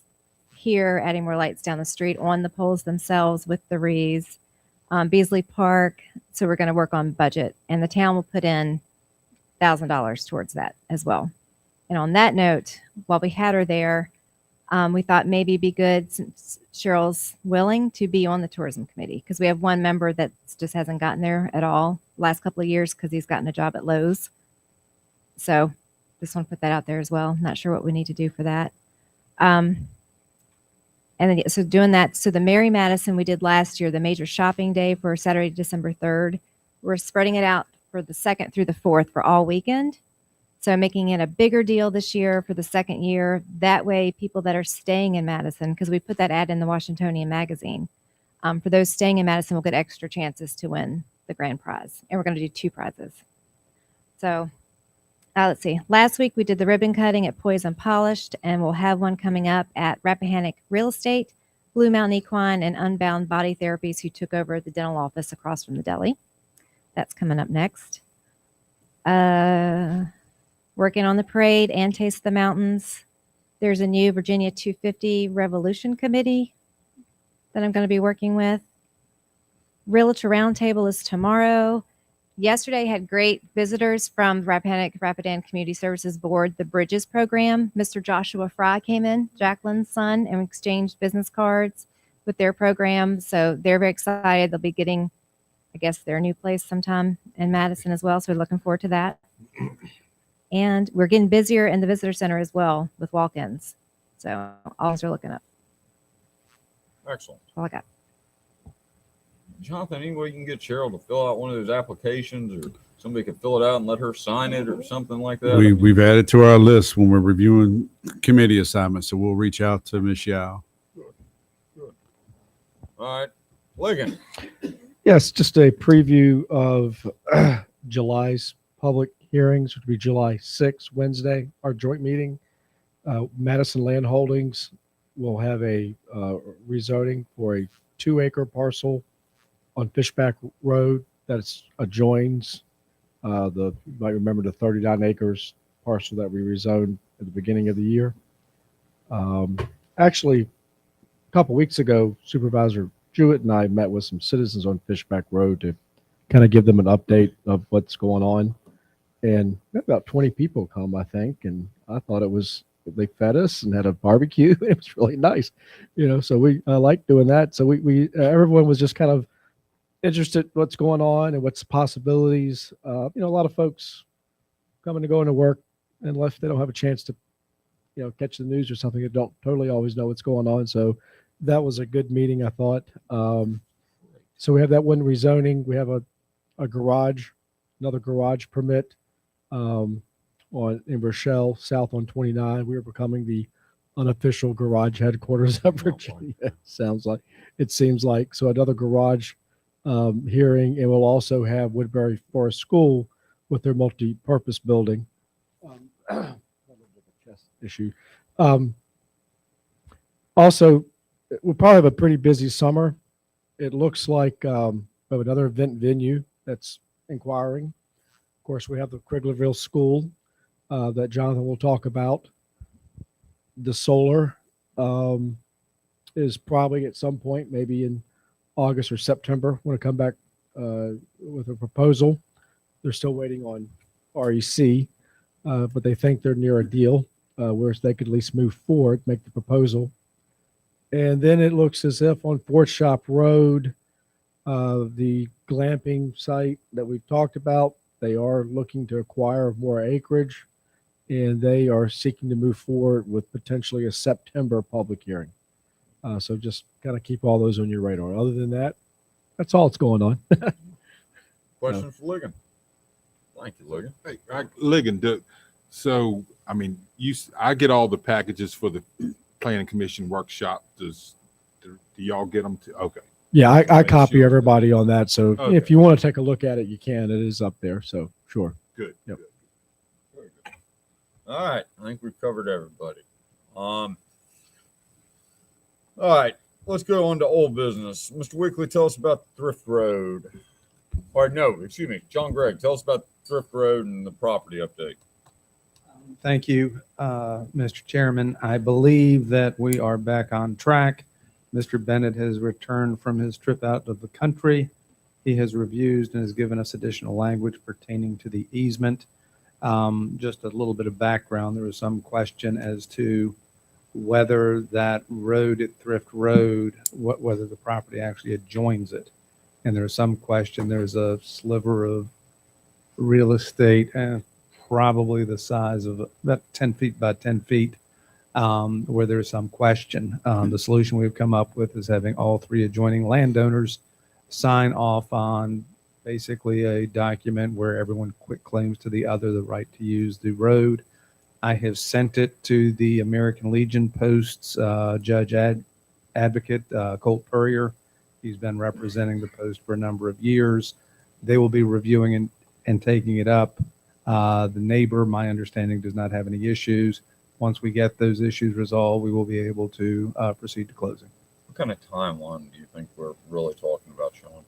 here, adding more lights down the street on the poles themselves with the wreaths, Beasley Park. So we're going to work on budget, and the town will put in $1,000 towards that as well. And on that note, while we had her there, we thought maybe it'd be good, since Cheryl's willing, to be on the tourism committee, because we have one member that just hasn't gotten there at all last couple of years because he's gotten a job at Lowe's. So just want to put that out there as well. Not sure what we need to do for that. And then, so doing that, so the Mary Madison we did last year, the major shopping day for Saturday, December 3rd, we're spreading it out for the 2nd through the 4th for all weekend. So making it a bigger deal this year for the second year. That way, people that are staying in Madison, because we put that ad in the Washingtonian magazine, for those staying in Madison will get extra chances to win the grand prize. And we're going to do 2 prizes. So let's see. Last week, we did the ribbon cutting at Poise Unpolished, and we'll have one coming up at Rappahannock Real Estate, Blue Mountain Equine, and Unbound Body Therapies, who took over the dental office across from the deli. That's coming up next. Working on the parade and Taste the Mountains. There's a new Virginia 250 Revolution Committee that I'm going to be working with. Realtor Roundtable is tomorrow. Yesterday had great visitors from Rapidan Community Services Board, the Bridges program. Mr. Joshua Fry came in, Jacqueline's son, and exchanged business cards with their program. So they're very excited. They'll be getting, I guess, their new place sometime in Madison as well. So we're looking forward to that. And we're getting busier in the visitor center as well with walk-ins. So all things are looking up. Excellent. That's all I got. Jonathan, any way you can get Cheryl to fill out one of those applications, or somebody could fill it out and let her sign it or something like that? We've added to our list when we're reviewing committee assignments, so we'll reach out to Ms. Yao. Good. All right. Ligon. Yes, just a preview of July's public hearings, which will be July 6th, Wednesday, our joint meeting. Madison Land Holdings will have a rezoning for a 2-acre parcel on Fishback Road that adjoins you might remember the 39 acres parcel that we rezoned at the beginning of the year. Actually, a couple weeks ago, Supervisor Jewett and I met with some citizens on Fishback Road to kind of give them an update of what's going on. And about 20 people come, I think, and I thought they fed us and had a barbecue. It was really nice, so I like doing that. So everyone was just kind of interested what's going on and what's possibilities. A lot of folks coming and going to work, unless they don't have a chance to, catch the news or something, they don't totally always know what's going on. So that was a good meeting, I thought. So we have that one rezoning. We have a garage, another garage permit in Rochelle, south on 29. We are becoming the unofficial garage headquarters of Virginia. It seems like. So another garage hearing, and we'll also have Woodbury Forest School with their multi-purpose building. Issue. Also, we'll probably have a pretty busy summer. It looks like we have another event venue that's inquiring. Of course, we have the Criglerville School that Jonathan will talk about. The solar is probably at some point, maybe in August or September, want to come back with a proposal. They're still waiting on REC, but they think they're near a deal where they could at least move forward, make the proposal. And then it looks as if on Fort Shop Road, the glamping site that we've talked about, they are looking to acquire more acreage, and they are seeking to move forward with potentially a September public hearing. So just kind of keep all those on your radar. Other than that, that's all that's going on. Question for Ligon. Thank you, Ligon. Hey, Ligon, so, I get all the packages for the planning commission workshop. Do y'all get them to? Okay. Yeah, I copy everybody on that. So Okay. if you want to take a look at it, you can. It is up there. So sure. Good. Yep. Good. Very good. All right. I think we've covered everybody. All right. Let's go on to old business. Mr. Weekly, tell us about Thrift Road. Or no, excuse me. John Gregg, tell us about Thrift Road and the property update. Thank you, Mr. Chairman. I believe that we are back on track. Mr. Bennett has returned from his trip out of the country. He has reviewed and has given us additional language pertaining to the easement. Just a little bit of background. There was some question as to whether that road at Thrift Road, whether the property actually adjoins it. And there's some question. There's a sliver of real estate, probably the size of about 10 feet by 10 feet, where there's some question. The solution we've come up with is having all three adjoining landowners sign off on basically a document where everyone quit claims to the other the right to use the road. I have sent it to the American Legion Post's judge advocate, Colt Purrier. He's been representing the Post for a number of years. They will be reviewing and taking it up. The neighbor, my understanding, does not have any issues. Once we get those issues resolved, we will be able to proceed to closing. What kind of timeline do you think we're really talking about, Sean?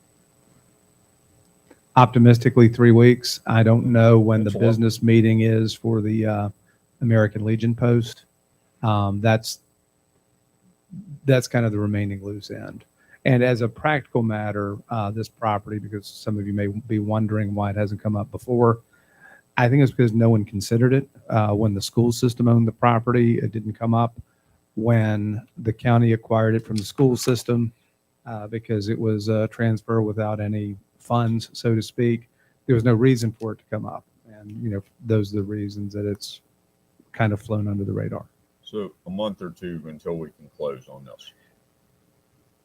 Optimistically, 3 weeks. I don't know when the That's a lot. business meeting is for the American Legion Post. That's kind of the remaining loose end. And as a practical matter, this property, because some of you may be wondering why it hasn't come up before, I think it's because no one considered it. When the school system owned the property, it didn't come up. When the county acquired it from the school system, because it was a transfer without any funds, so to speak, there was no reason for it to come up. And, those are the reasons that it's kind of flown under the radar. So a month or two until we can close on this.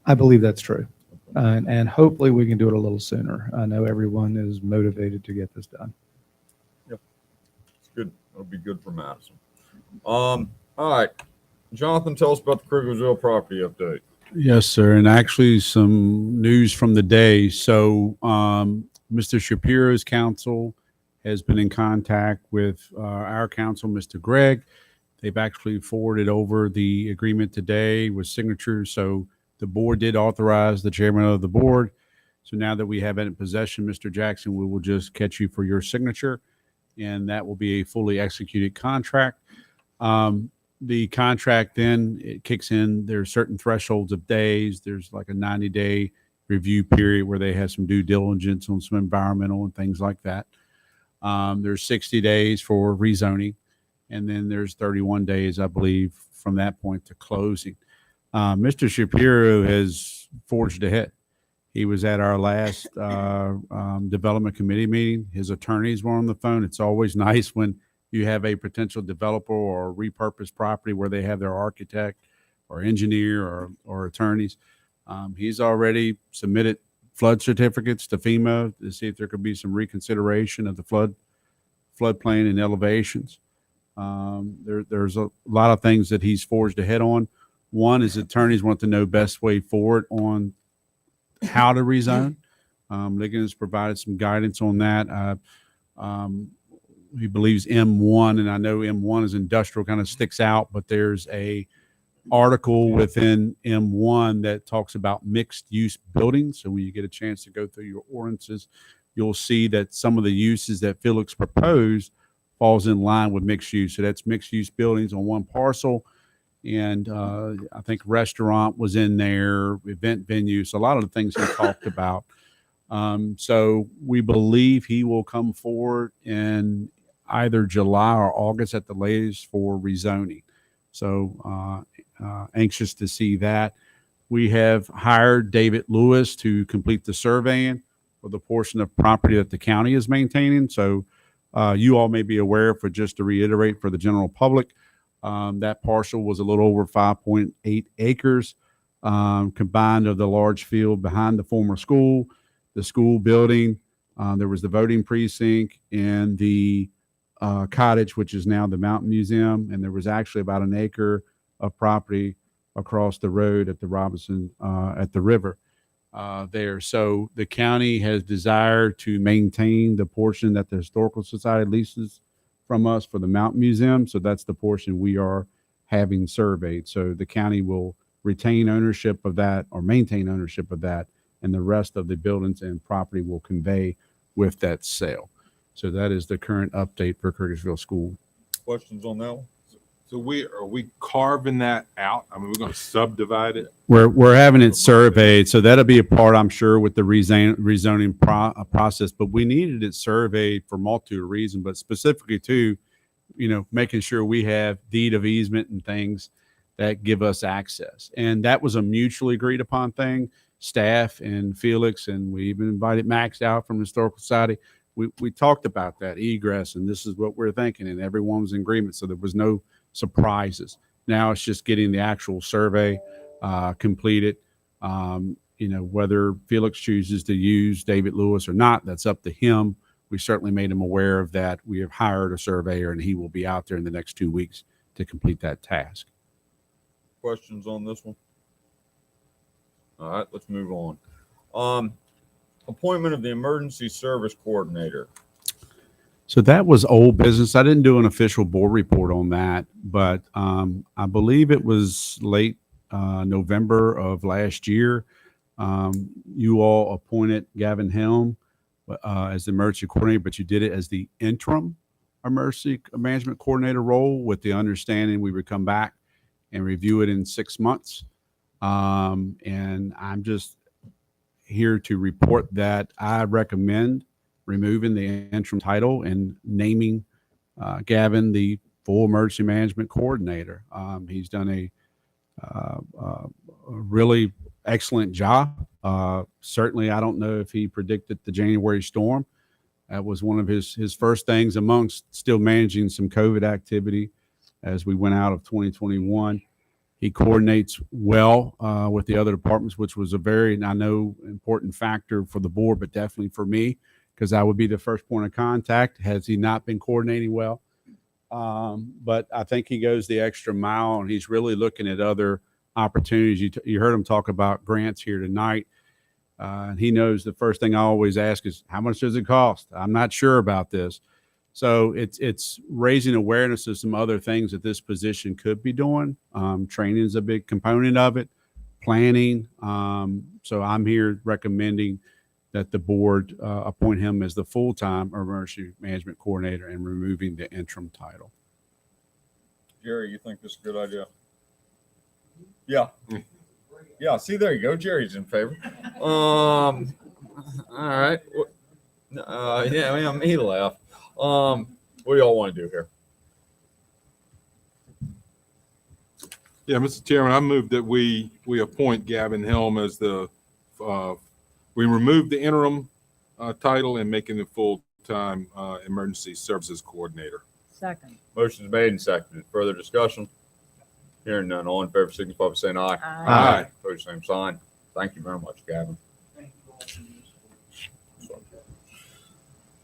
I believe that's true. And hopefully we can do it a little sooner. I know everyone is motivated to get this done. Yep. It's good. It'll be good for Madison. All right. Jonathan, tell us about the Krugersville property update. Yes, sir. And actually some news from the day. So Mr. Shapiro's counsel has been in contact with our counsel, Mr. Gregg. They've actually forwarded over the agreement today with signatures. So the board did authorize the chairman of the board. So now that we have it in possession, Mr. Jackson, we will just catch you for your signature, and that will be a fully executed contract. The contract then it kicks in. There's certain thresholds of days. There's like a 90-day review period where they have some due diligence on some environmental and things like that. There's 60 days for rezoning, and then there's 31 days, I believe, from that point to closing. Mr. Shapiro has forged ahead. He was at our last development committee meeting. His attorneys were on the phone. It's always nice when you have a potential developer or repurposed property where they have their architect or engineer or attorneys. He's already submitted flood certificates to FEMA to see if there could be some reconsideration of the floodplain and elevations. There's a lot of things that he's forged ahead on. One is attorneys want to know best way forward on how to rezone. Ligon has provided some guidance on that. He believes M1, and I know M1 is industrial, kind of sticks out, but there's a article within M1 that talks about mixed use buildings. So when you get a chance to go through your ordinances, you'll see that some of the uses that Felix proposed falls in line with mixed use. So that's mixed use buildings on one parcel. And I think restaurant was in there, event venue. So a lot of the things he talked about. So we believe he will come forward in either July or August at the latest for rezoning. So anxious to see that. We have hired David Lewis to complete the surveying for the portion of property that the county is maintaining. So you all may be aware, for just to reiterate for the general public, that parcel was a little over 5.8 acres combined of the large field behind the former school, the school building. There was the voting precinct and the cottage, which is now the Mountain Museum. And there was actually about an acre of property across the road at the Robinson, at the river there. So the county has desired to maintain the portion that the Historical Society leases from us for the Mountain Museum. So that's the portion we are having surveyed. So the county will retain ownership of that or maintain ownership of that, and the rest of the buildings and property will convey with that sale. So that is the current update for Krugersville School. Questions on that one? So are we carving that out? I mean, we're going to subdivide it. We're having it surveyed, so that'll be a part, I'm sure, with the rezoning process. But we needed it surveyed for multitude of reasons, but specifically to, making sure we have deed of easement and things that give us access. And that was a mutually agreed upon thing. Staff and Felix, and we even invited Max out from the Historical Society. We talked about that egress, and this is what we're thinking, and everyone was in agreement. So there was no surprises. Now it's just getting the actual survey completed. Whether Felix chooses to use David Lewis or not, that's up to him. We certainly made him aware of that. We have hired a surveyor, and he will be out there in the next 2 weeks to complete that task. Questions on this one? All right, let's move on. Appointment of the emergency service coordinator. So that was old business. I didn't do an official board report on that, but I believe it was late November of last year. You all appointed Gavin Helm as the emergency coordinator, but you did it as the interim emergency management coordinator role with the understanding we would come back and review it in 6 months. And I'm just here to report that I recommend removing the interim title and naming Gavin the full emergency management coordinator. He's done a really excellent job. Certainly, I don't know if he predicted the January storm. That was one of his first things amongst still managing some COVID activity as we went out of 2021. He coordinates well with the other departments, which was a very, I know, important factor for the board, but definitely for me, because I would be the first point of contact. Has he not been coordinating well? But I think he goes the extra mile, and he's really looking at other opportunities. You heard him talk about grants here tonight. He knows the first thing I always ask is, how much does it cost? I'm not sure about this. So it's raising awareness of some other things that this position could be doing. Training is a big component of it, planning. So I'm here recommending that the board appoint him as the full-time emergency management coordinator and removing the interim title. Jerry, you think this is a good idea? Yeah. Yeah, see, there you go. Jerry's in favor. All right. Yeah, me laugh. What do y'all want to do here? Yeah, Mr. Chairman, I move that we appoint Gavin Helm as the, we remove the interim title and make him the full-time emergency services coordinator. Second. Motion's made and seconded. Further discussion? Hearing none. All in favor, signify by saying aye. Aye. Opposed, same sign. Thank you very much, Gavin.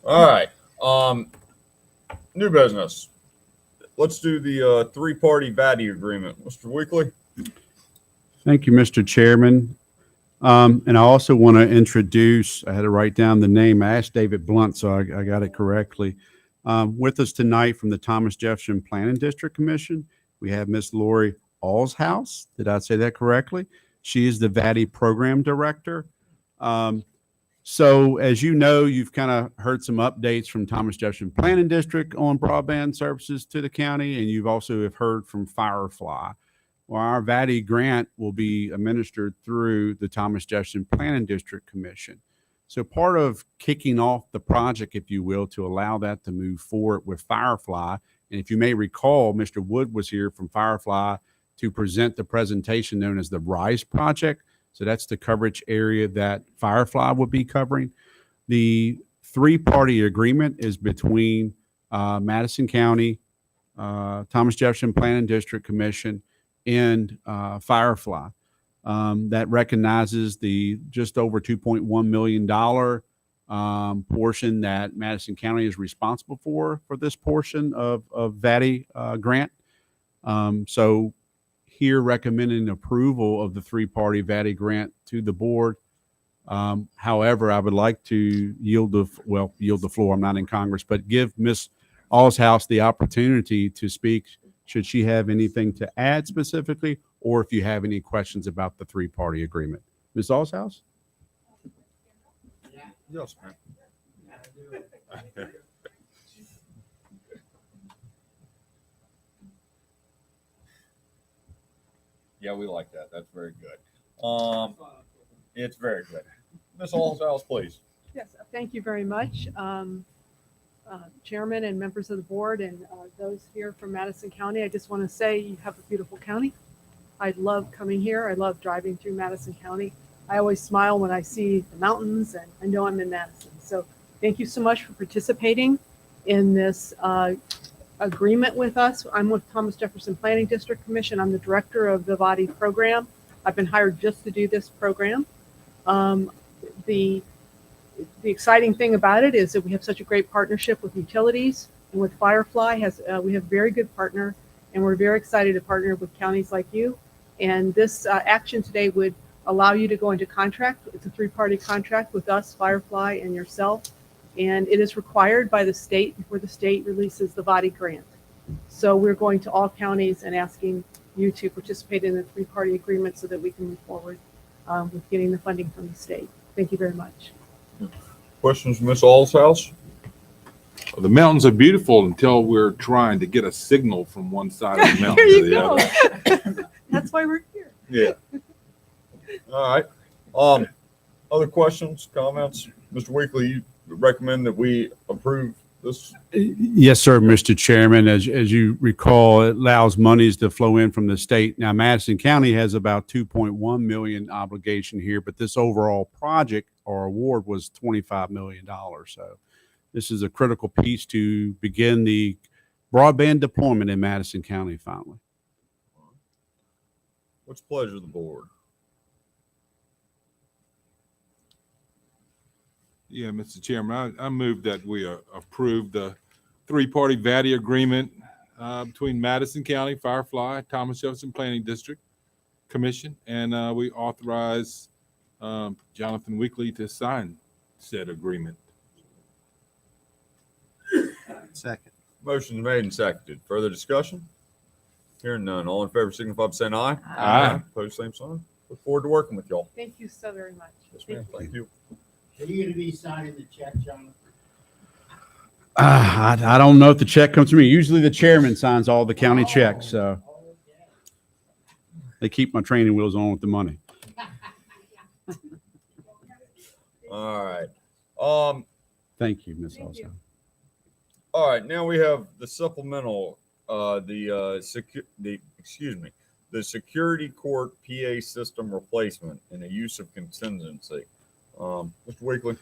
All right. New business. Let's do the three-party VATI agreement. Mr. Weekly? Thank you, Mr. Chairman. And I also want to introduce, I had to write down the name. I asked David Blunt, so I got it correctly. With us tonight from the Thomas Jefferson Planning District Commission, we have Miss Lori Allshouse. Did I say that correctly? She is the VATI program director. So as you know, you've kind of heard some updates from Thomas Jefferson Planning District on broadband services to the county, and you've also have heard from Firefly. Well, our VATI grant will be administered through the Thomas Jefferson Planning District Commission. So part of kicking off the project, if you will, to allow that to move forward with Firefly, and if you may recall, Mr. Wood was here from Firefly to present the presentation known as the RISE project. So that's the coverage area that Firefly will be covering. The three-party agreement is between Madison County, Thomas Jefferson Planning District Commission, and Firefly. That recognizes the just over $2.1 million portion that Madison County is responsible for this portion of VATI grant. So here recommending approval of the three-party VATI grant to the board. However, I would like to yield the floor. I'm not in Congress, but give Ms. Allshouse the opportunity to speak should she have anything to add specifically, or if you have any questions about the three-party agreement. Ms. Allshouse? Yes, ma'am. Yeah, we like that. That's very good. It's very good. Ms. Allshouse, please. Yes, thank you very much, Chairman and members of the board and those here from Madison County. I just want to say you have a beautiful county. I love coming here. I love driving through Madison County. I always smile when I see the mountains, and I know I'm in Madison. So thank you so much for participating in this agreement with us. I'm with Thomas Jefferson Planning District Commission. I'm the director of the VATI program. I've been hired just to do this program. The exciting thing about it is that we have such a great partnership with utilities and with Firefly. We have a very good partner, and we're very excited to partner with counties like you. And this action today would allow you to go into contract. It's a three-party contract with us, Firefly, and yourself. And it is required by the state before the state releases the VATI grant. So we're going to all counties and asking you to participate in the three-party agreement so that we can move forward with getting the funding from the state. Thank you very much. questions, Miss All's house? The mountains are beautiful until we're trying to get a signal from one side of the mountain There to you the go. other. That's why we're here. Yeah. All right. Other questions, comments? Mr. Weekly, you recommend that we approve this? Yes, sir, Mr. Chairman. As you recall, it allows monies to flow in from the state. Now, Madison County has about 2.1 million obligation here, but this overall project or award was $25 million. So this is a critical piece to begin the broadband deployment in Madison County finally. What's the pleasure of the board? Yeah, Mr. Chairman, I move that we approve the three-party VADI agreement between Madison County, Firefly, Thomas Jefferson Planning District Commission, and we authorize Jonathan Weekly to sign said agreement. Second. Motion made and seconded. Further discussion? Hearing none. All in favor signify by saying aye. Aye. Opposed, same sign. Look forward to working with y'all. Thank you so very much. Yes, ma'am. Thank you. Are you gonna be signing the check, Jonathan? I don't know if the check comes to me. Usually the chairman signs all the county checks. So they keep my training wheels on with the money. All right. Thank you, Ms. Olson. All right. Now we have the supplemental, the security court PA system replacement and the use of contingency. Mr. Weekly.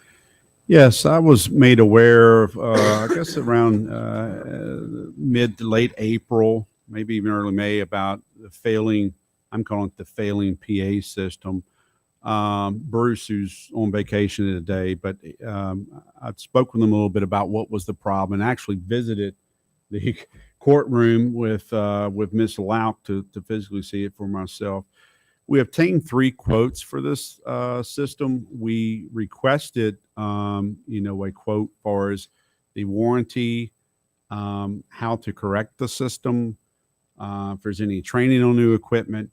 Yes, I was made aware of, I guess around mid to late April, maybe even early May, about the failing, I'm calling it the failing PA system. Bruce, who's on vacation today, but I spoke with him a little bit about what was the problem and actually visited the courtroom with Ms. Lauk to physically see it for myself. We obtained 3 quotes for this system. We requested, a quote far as the warranty, how to correct the system, if there's any training on new equipment.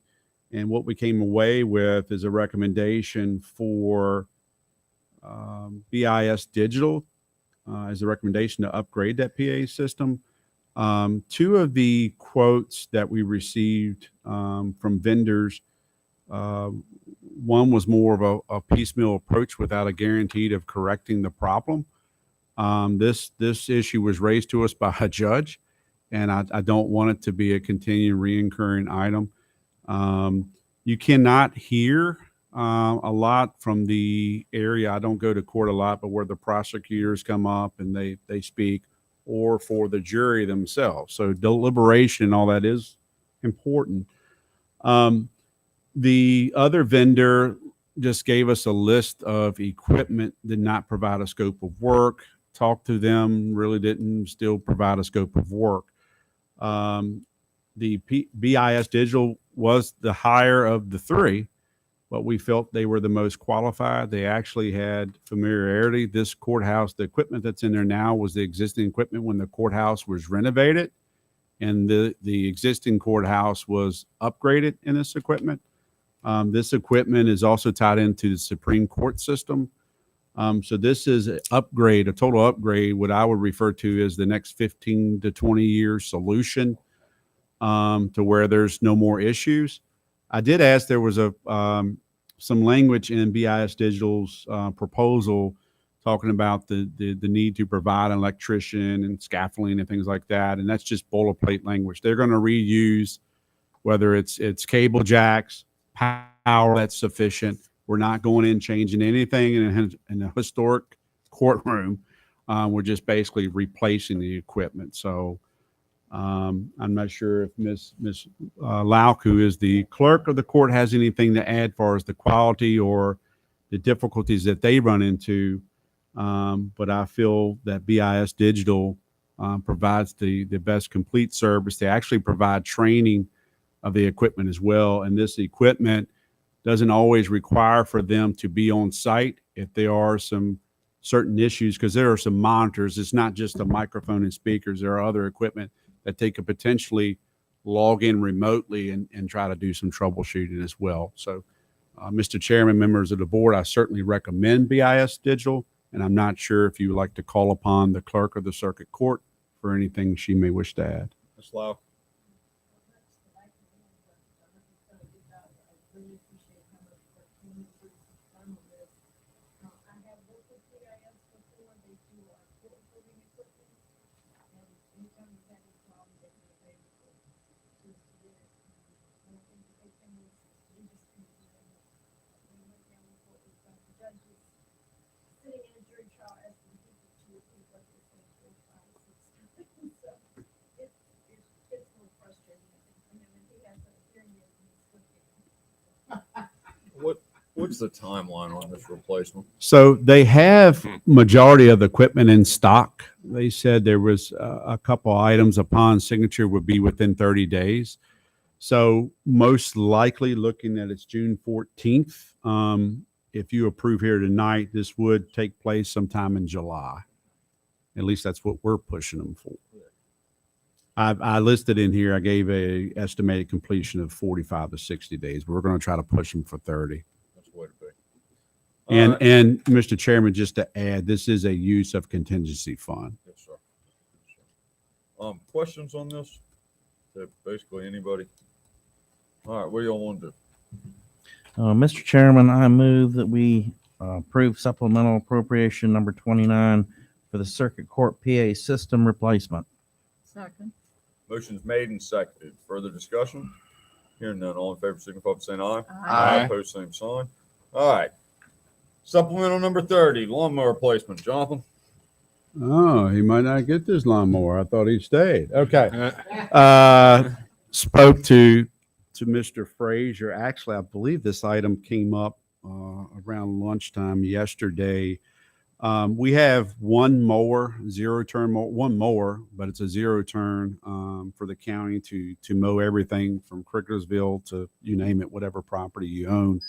And what we came away with is a recommendation for BIS Digital as a recommendation to upgrade that PA system. 2 of the quotes that we received from vendors, one was more of a piecemeal approach without a guarantee of correcting the problem. This issue was raised to us by a judge, and I don't want it to be a continuing reoccurring item. You cannot hear a lot from the area. I don't go to court a lot, but where the prosecutors come up and they speak, or for the jury themselves. So deliberation and all that is important. The other vendor just gave us a list of equipment, did not provide a scope of work. Talked to them, really didn't still provide a scope of work. The BIS Digital was the higher of the 3, but we felt they were the most qualified. They actually had familiarity. This courthouse, the equipment that's in there now was the existing equipment when the courthouse was renovated, and the existing courthouse was upgraded in this equipment. This equipment is also tied into the Supreme Court system. So this is an upgrade, a total upgrade, what I would refer to as the next 15 to 20 year solution to where there's no more issues. I did ask, there was some language in BIS Digital's proposal talking about the need to provide an electrician and scaffolding and things like that. And that's just boilerplate language. They're going to reuse, whether it's cable jacks, power that's sufficient. We're not going in changing anything in a historic courtroom. We're just basically replacing the equipment. So I'm not sure if Ms. Lauk, who is the clerk of the court, has anything to add as far as the quality or the difficulties that they run into. But I feel that BIS Digital provides the best complete service. They actually provide training of the equipment as well. And this equipment doesn't always require for them to be on site if there are some certain issues, because there are some monitors. It's not just a microphone and speakers. There are other equipment that they could potentially log in remotely and try to do some troubleshooting as well. So, Mr. Chairman, members of the board, I certainly recommend BIS Digital And I'm not sure if you would like to call upon the clerk of the circuit court for anything she may wish to add. Ms. Lau. What's the timeline on this replacement? So they have majority of the equipment in stock. They said there was a couple items upon signature would be within 30 days. So most likely looking at it's June 14th. If you approve here tonight, this would take place sometime in July. At least that's what we're pushing them for. I listed in here, I gave a estimated completion of 45 to 60 days. But we're going to try to push them for 30. That's the way to be. And Mr. Chairman, just to add, this is a use of contingency fund. Yes, sir. Questions on this? Basically anybody? All right, what do y'all want to do? Mr. Chairman, I move that we approve supplemental appropriation number 29 for the circuit court PA system replacement. Second. Motion's made and seconded. Further discussion? Hearing none, all in favor, signify by saying aye. Aye. Opposed, same sign. All right. Supplemental number 30, lawnmower replacement. Jonathan? Oh, he might not get this lawnmower. I thought he stayed. Okay. Spoke to Mr. Frazier. Actually, I believe this item came up around lunchtime yesterday. We have one mower, one mower, but it's a zero turn for the county to mow everything from Crickersville to you name it, whatever property you own.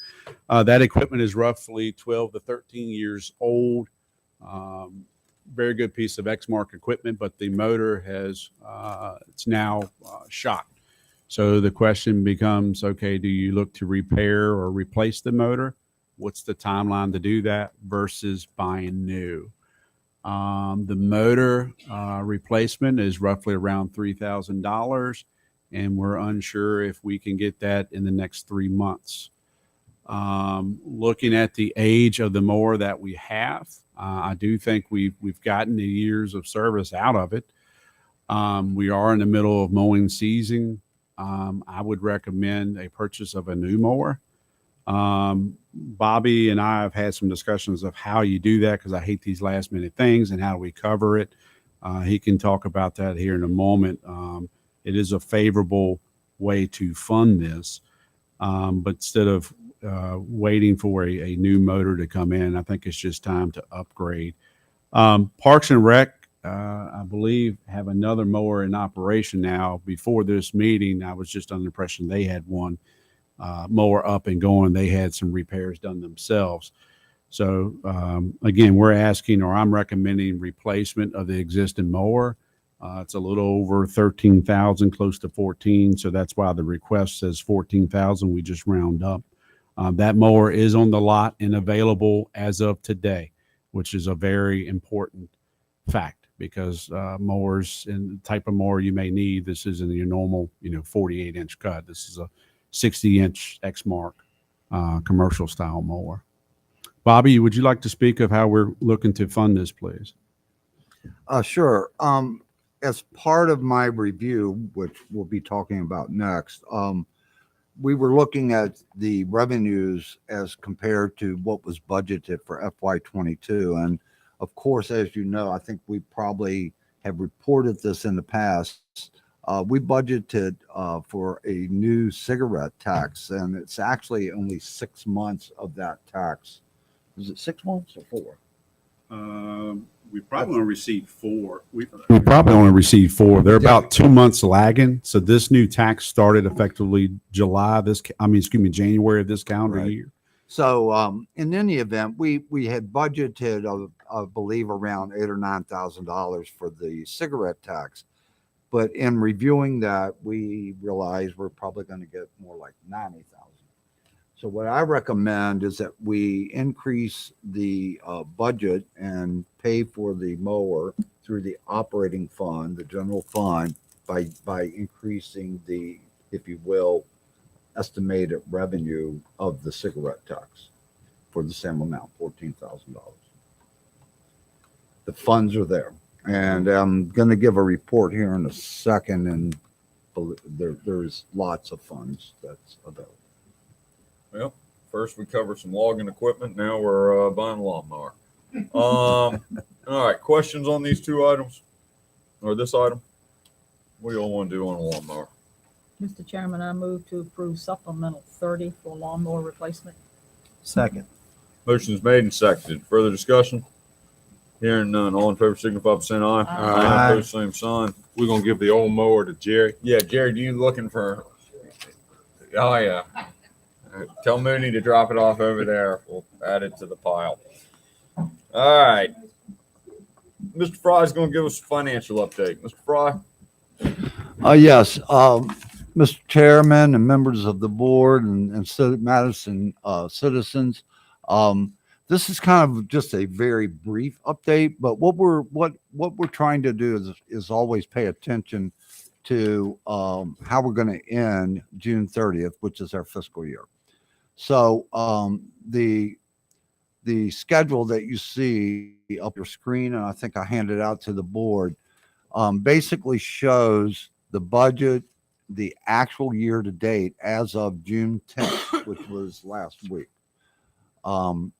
That equipment is roughly 12 to 13 years old. Very good piece of Exmark equipment, but the motor has it's now shot. So the question becomes, okay, do you look to repair or replace the motor? What's the timeline to do that versus buying new? The motor replacement is roughly around $3,000, and we're unsure if we can get that in the next 3 months. Looking at the age of the mower that we have, I do think we've gotten the years of service out of it. We are in the middle of mowing season. I would recommend a purchase of a new mower. Bobby and I have had some discussions of how you do that because I hate these last minute things and how we cover it. He can talk about that here in a moment. It is a favorable way to fund this. But instead of waiting for a new motor to come in, I think it's just time to upgrade. Parks and Rec, I believe, have another mower in operation now. Before this meeting, I was just under the impression they had one mower up and going. They had some repairs done themselves. So again, we're asking, or I'm recommending, replacement of the existing mower. It's a little over 13,000, close to 14. So that's why the request says 14,000. We just round up. That mower is on the lot and available as of today, which is a very important fact because mowers and the type of mower you may need, this isn't your normal, 48-inch cut. This is a 60-inch Exmark commercial style mower. Bobby, would you like to speak of how we're looking to fund this, please? Sure. As part of my review, which we'll be talking about next, we were looking at the revenues as compared to what was budgeted for FY22. And of course, as you know, I think we probably have reported this in the past. We budgeted for a new cigarette tax, and it's actually only 6 months of that tax. Is it 6 months or 4? We probably only received 4. We probably only received 4. They're about 2 months lagging. So this new tax started effectively January of this calendar year. So in any event, we had budgeted, I believe, around $8,000 or $9,000 for the cigarette tax. But in reviewing that, we realized we're probably going to get more like $90,000. So what I recommend is that we increase the budget and pay for the mower through the operating fund, the general fund, by increasing the, if you will, estimated revenue of the cigarette tax for the same amount, $14,000. The funds are there, and I'm going to give a report here in a second, and there's lots of funds that's available. Well, first we covered some logging equipment. Now we're buying a lawnmower. All right. Questions on these two items or this item? What do you all want to do on a lawnmower? Mr. Chairman, I move to approve supplemental 30 for lawnmower replacement. Second. Motion's made and seconded. Further discussion? Hearing none. All in favor signify by saying aye. Aye. Opposed, same sign. We're gonna give the old mower to Jerry. Yeah, Jared, you looking for? Oh yeah. Tell Mooney to drop it off over there. We'll add it to the pile. All right. Mr. Fry is going to give us a financial update. Mr. Fry. Yes, Mr. Chairman and members of the board and Madison citizens, this is kind of just a very brief update. But what we're trying to do is always pay attention to how we're going to end June 30th, which is our fiscal year. So the schedule that you see up your screen, and I think I handed out to the board, basically shows the budget, the actual year to date as of June 10th, which was last week. And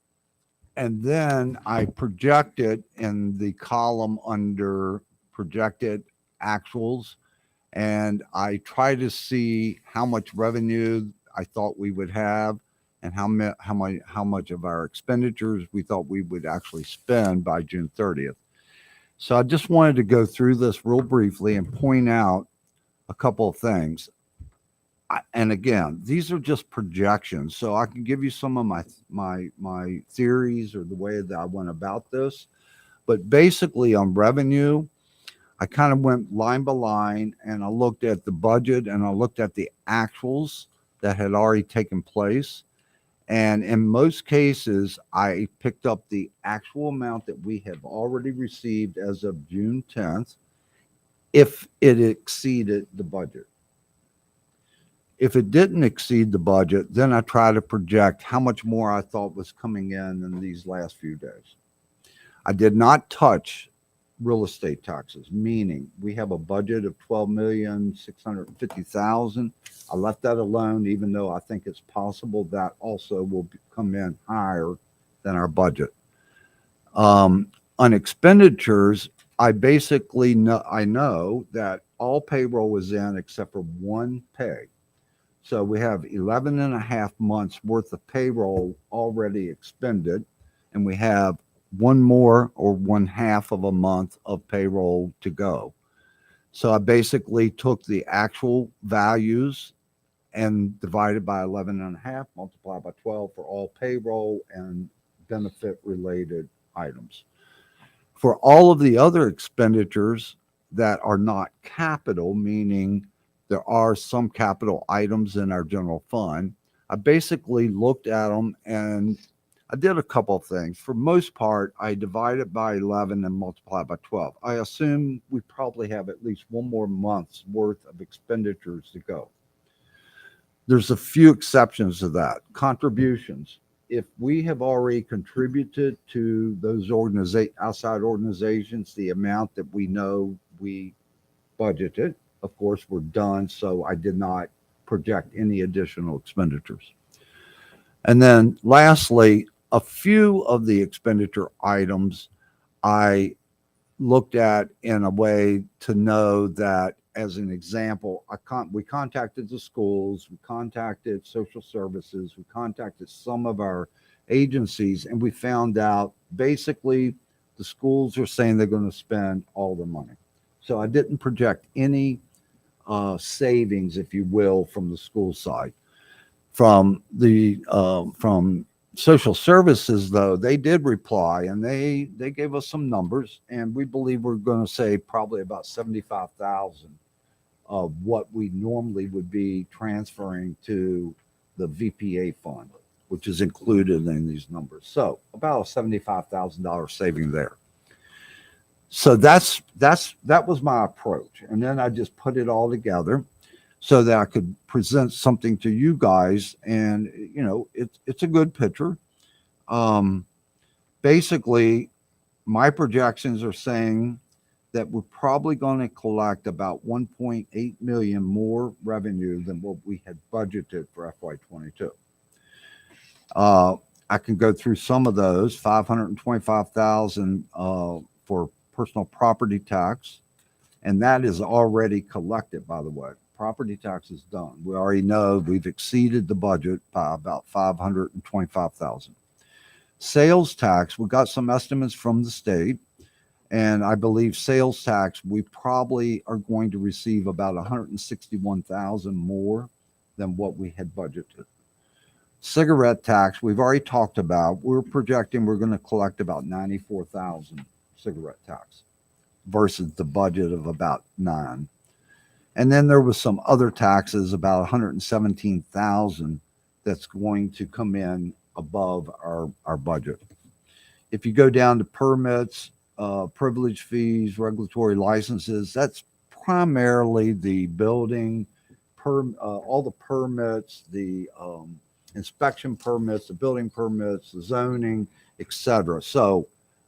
then I projected in the column under projected actuals, and I try to see how much revenue I thought we would have and how much of our expenditures we thought we would actually spend by June 30th. So I just wanted to go through this real briefly and point out a couple of things. And again, these are just projections, so I can give you some of my theories or the way that I went about this. But basically on revenue, I kind of went line by line and I looked at the budget and I looked at the actuals that had already taken place. And in most cases, I picked up the actual amount that we have already received as of June 10th, if it exceeded the budget. If it didn't exceed the budget, then I try to project how much more I thought was coming in these last few days. I did not touch real estate taxes, meaning we have a budget of $12,650,000. I left that alone, even though I think it's possible that also will come in higher than our budget. On expenditures, I basically know that all payroll was in except for one pay. So we have 11 and a half months worth of payroll already expended, and we have one more or 1/2 of a month of payroll to go. So I basically took the actual values and divided by 11 and a half, multiplied by 12 for all payroll and benefit related items. For all of the other expenditures that are not capital, meaning there are some capital items in our general fund, I basically looked at them and I did a couple of things. For most part, I divided by 11 and multiplied by 12. I assume we probably have at least one more month's worth of expenditures to go. There's a few exceptions to that. Contributions. If we have already contributed to those outside organizations the amount that we know we budgeted, of course, we're done. So I did not project any additional expenditures. And then lastly, a few of the expenditure items I looked at in a way to know that, as an example, we contacted the schools, we contacted social services, we contacted some of our agencies, and we found out basically the schools are saying they're going to spend all the money. So I didn't project any savings, if you will, from the school side. From social services, though, they did reply and they gave us some numbers, and we believe we're going to save probably about $75,000 of what we normally would be transferring to the VPA fund, which is included in these numbers. So about a $75,000 saving there. So that was my approach. And then I just put it all together so that I could present something to you guys. And, you know, it's a good picture. Basically, my projections are saying that we're probably going to collect about 1.8 million more revenue than what we had budgeted for FY22. I can go through some of those. 525,000 for personal property tax, and that is already collected, by the way. Property tax is done. We already know we've exceeded the budget by about 525,000. Sales tax, we got some estimates from the state, and I believe sales tax, we probably are going to receive about 161,000 more than what we had budgeted. Cigarette tax, we've already talked about. We're projecting we're going to collect about 94,000 cigarette tax versus the budget of about 9. And then there was some other taxes, about 117,000 that's going to come in above our budget. If you go down to permits, privilege fees, regulatory licenses, that's primarily the building, all the permits, the inspection permits, the building permits, the zoning, etc. So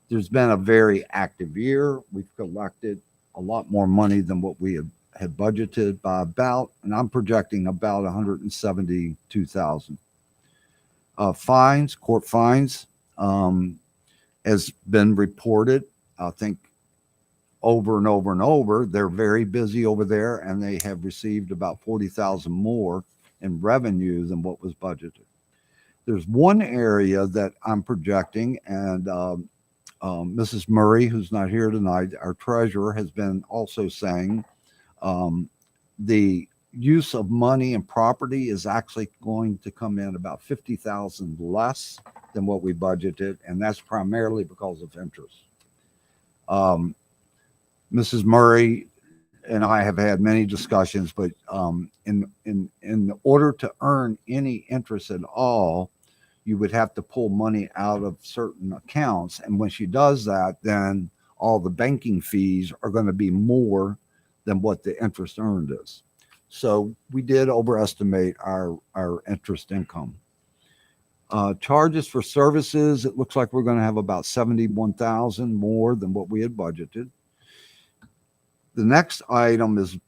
there's been a very active year. We've collected a lot more money than what we had budgeted by about, and I'm projecting about 172,000. Fines, court fines, has been reported, I think, over and over and over. They're very busy over there, and they have received about 40,000 more in revenue than what was budgeted. There's one area that I'm projecting, and Mrs. Murray, who's not here tonight, our treasurer, has been also saying the use of money and property is actually going to come in about 50,000 less than what we budgeted, and that's primarily because of interest. Mrs. Murray and I have had many discussions, but in order to earn any interest at all, you would have to pull money out of certain accounts, and when she does that, then all the banking fees are going to be more than what the interest earned is. So we did overestimate our interest income. Charges for services, it looks like we're going to have about 71,000 more than what we had budgeted. The next item is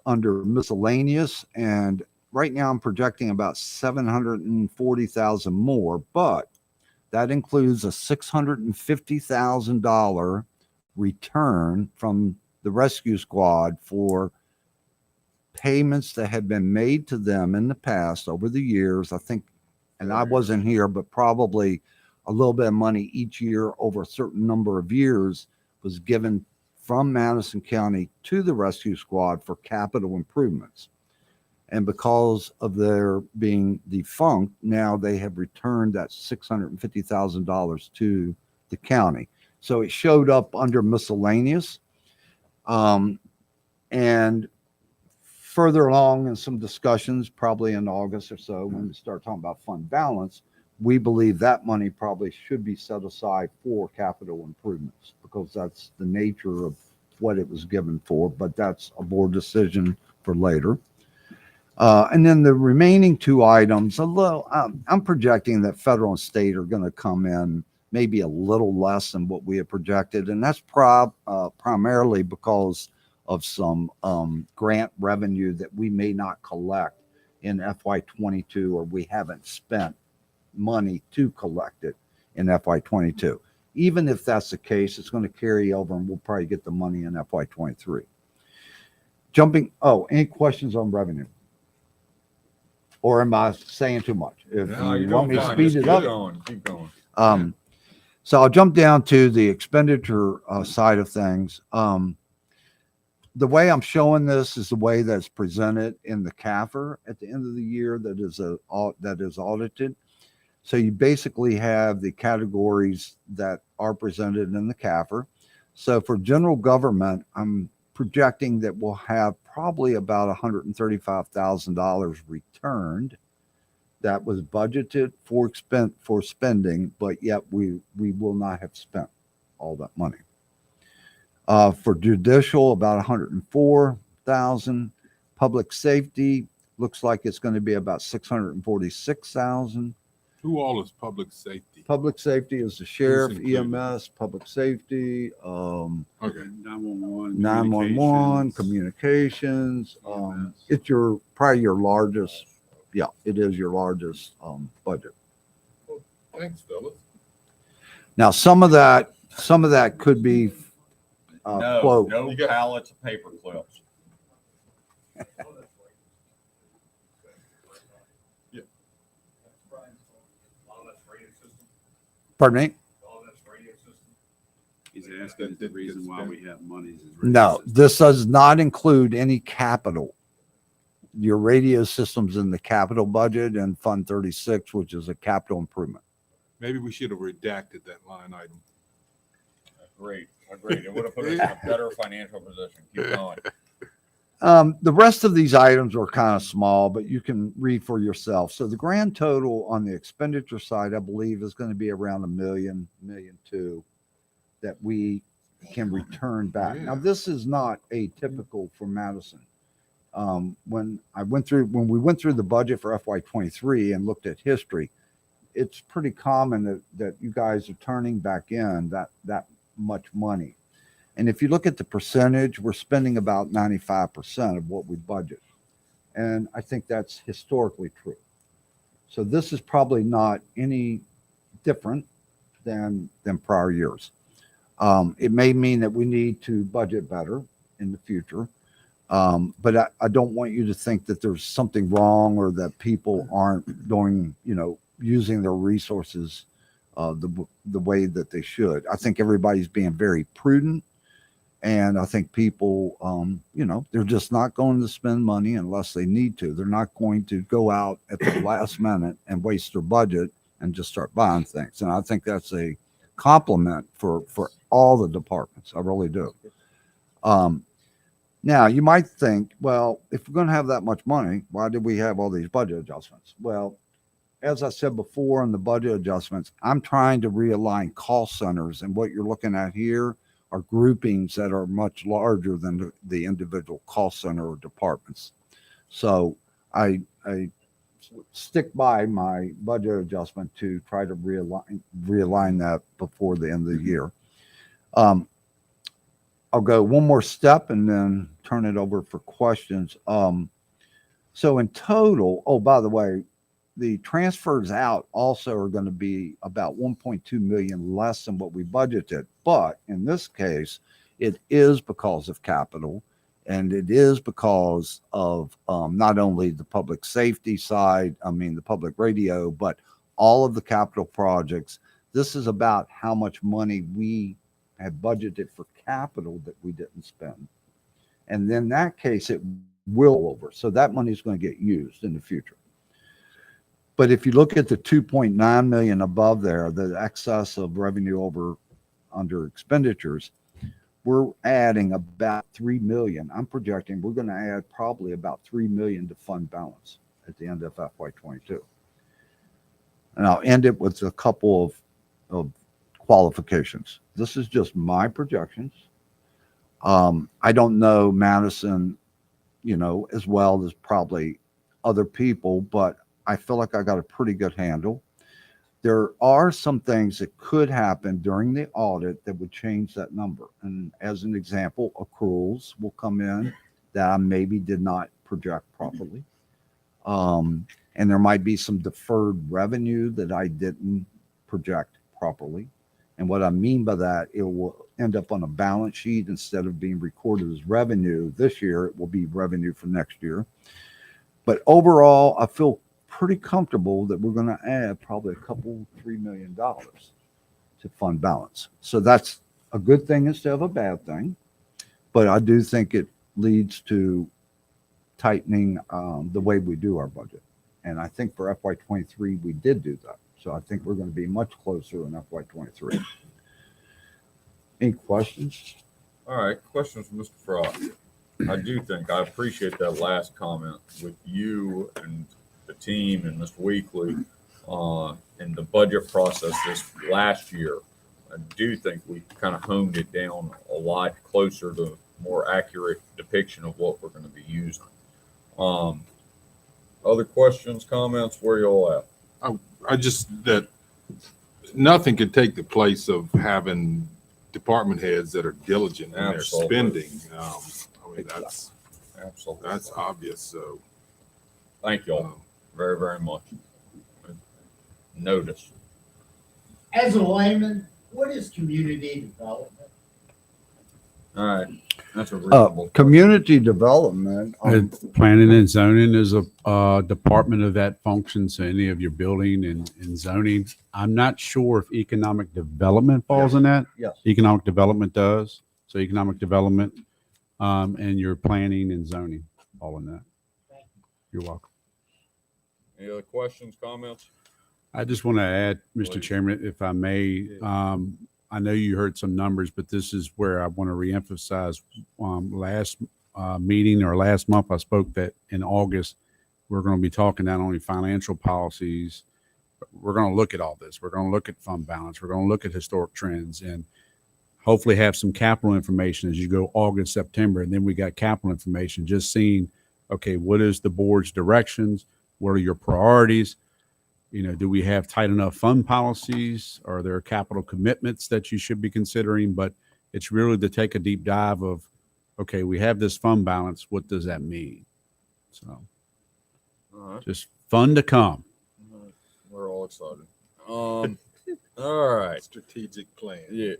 under miscellaneous, and right now I'm projecting about 740,000 more, but that includes a $650,000 return from the rescue squad for payments that had been made to them in the past over the years. I think, and I wasn't here, but probably a little bit of money each year over a certain number of years was given from Madison County to the rescue squad for capital improvements. And because of their being defunct, now they have returned that $650,000 to the county. So it showed up under miscellaneous. And further along in some discussions, probably in August or so, when we start talking about fund balance, we believe that money probably should be set aside for capital improvements because that's the nature of what it was given for, but that's a board decision for later. And then the remaining two items, I'm projecting that federal and state are going to come in maybe a little less than what we had projected, and that's primarily because of some grant revenue that we may not collect in FY22, or we haven't spent money to collect it in FY22. Even if that's the case, it's going to carry over and we'll probably get the money in FY23. Any questions on revenue? Or am I saying too much? If you want me to speed it up. Keep going. So I'll jump down to the expenditure side of things. The way I'm showing this is the way that's presented in the CAFR at the end of the year that is audited. So you basically have the categories that are presented in the CAFR. So for general government, I'm projecting that we'll have probably about $135,000 returned that was budgeted for spending, but yet we will not have spent all that money. For judicial, about 104,000. Public safety looks like it's going to be about 646,000. Who all is public safety? Public safety is the sheriff, included? EMS, public safety, Okay. 911, communications. It's probably your largest. Yeah, it is your largest budget. Well, thanks, fellas. Now, some of that could be No, quote. no pallets of paper clips. Pardon me? He's asking if the reason why we have monies is. No, this does not include any capital. Your radio system's in the capital budget and Fund 36, which is a capital improvement. Maybe we should have redacted that line item. Great. Agreed. It would have put us in a better financial position. Keep going. The rest of these items are kind of small, but you can read for yourself. So the grand total on the expenditure side, I believe, is going to be around $1 million, $1.2 million that we can return back. Now, this is not atypical for Madison. When we went through the budget for FY23 and looked at history, it's pretty common that you guys are turning back in that much money. And if you look at the percentage, we're spending about 95% of what we budget. And I think that's historically true. So this is probably not any different than prior years. It may mean that we need to budget better in the future. But I don't want you to think that there's something wrong or that people aren't doing, using their resources the way that they should. I think everybody's being very prudent. And I think people, they're just not going to spend money unless they need to. They're not going to go out at the last minute and waste their budget and just start buying things. And I think that's a compliment for all the departments. I really do. Now, you might think, well, if we're going to have that much money, why did we have all these budget adjustments? Well, as I said before in the budget adjustments, I'm trying to realign call centers. And what you're looking at here are groupings that are much larger than the individual call center or departments. So I stick by my budget adjustment to try to realign that before the end of the year. I'll go one more step and then turn it over for questions. So in total, oh, by the way, the transfers out also are going to be about 1.2 million less than what we budgeted. But in this case, it is because of capital, and it is because of not only the public safety side, the public radio, but all of the capital projects. This is about how much money we have budgeted for capital that we didn't spend. And in that case, it will over. So that money is going to get used in the future. But if you look at the 2.9 million above there, the excess of revenue under expenditures, we're adding about 3 million. I'm projecting we're going to add probably about 3 million to fund balance at the end of FY22. And I'll end it with a couple of qualifications. This is just my projections. I don't know Madison, as well as probably other people, but I feel like I got a pretty good handle. There are some things that could happen during the audit that would change that number. And as an example, accruals will come in that I maybe did not project properly. And there might be some deferred revenue that I didn't project properly. And what I mean by that, it will end up on a balance sheet instead of being recorded as revenue this year. It will be revenue for next year. But overall, I feel pretty comfortable that we're going to add probably $3 million to fund balance. So that's a good thing instead of a bad thing. But I do think it leads to tightening the way we do our budget. And I think for FY23, we did do that. So I think we're going to be much closer in FY23. Any questions? All right. Questions from Mr. Frost. I appreciate that last comment with you and the team and Mr. Weekly in the budget process this last year. I do think we kind of honed it down a lot closer to more accurate depiction of what we're going to be using. Other questions, comments? Where y'all at? I just, that nothing could take the place of having department heads that are diligent in their Absolutely. spending. I mean, that's Absolutely. that's obvious. So Thank y'all very, very much. Notice. As a layman, what is community development? All right. That's a reasonable. Community development. Planning and zoning is a department of that function. So any of your building and zoning. I'm not sure if economic development falls in that. Yes. Economic development does. So economic development and your planning and zoning all in that. You're welcome. Any other questions, comments? I just want to add, Mr. Please. Chairman, if I may, I know you heard some numbers, but this is where I want to reemphasize. Last meeting or last month, I spoke that in August, we're going to be talking not only financial policies, but we're going to look at all this. We're going to look at fund balance. We're going to look at historic trends and hopefully have some capital information as you go August, September. And then we got capital information, just seeing, okay, what is the board's directions? What are your priorities? You know, do we have tight enough fund policies? Are there capital commitments that you should be considering? But it's really to take a deep dive of, okay, we have this fund balance. What does that mean? So All right. just fun to come. We're all excited. All right. strategic plan. Yeah.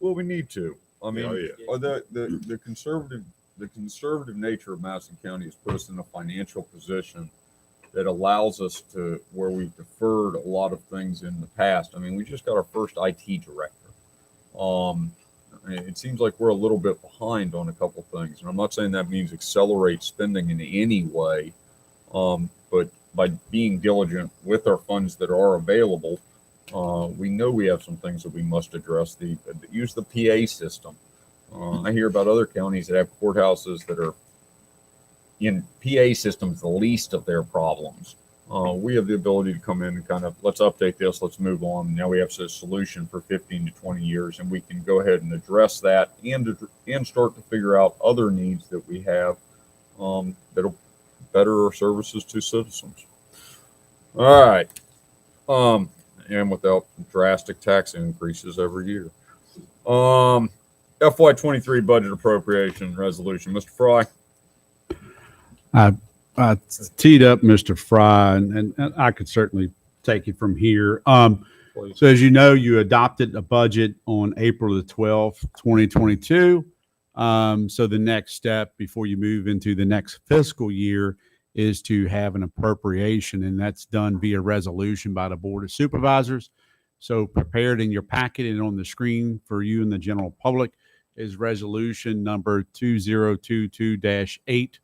Well, we need to. I mean, Yeah. the conservative nature of Madison County has put us in a financial position that allows us to, where we've deferred a lot of things in the past. I mean, we just got our first IT director. It seems like we're a little bit behind on a couple things, and I'm not saying that means accelerate spending in any way, but by being diligent with our funds that are available, we know we have some things that we must address. Use the PA system. I hear about other counties that have courthouses that are in PA systems the least of their problems. We have the ability to come in and kind of, let's update this, let's move on. Now we have a solution for 15 to 20 years, and we can go ahead and address that and start to figure out other needs that we have that'll better our services to citizens. All right. And without drastic tax increases every year. FY23 budget appropriation resolution. Mr. Fry. I teed up Mr. Fry, and I could certainly take it from here. So as you know, you adopted a budget on April the 12th, 2022. So the next step before you move into the next fiscal year is to have an appropriation, and that's done via resolution by the Board of Supervisors. So prepared in your packet and on the screen for you and the general public is resolution number 2022-8,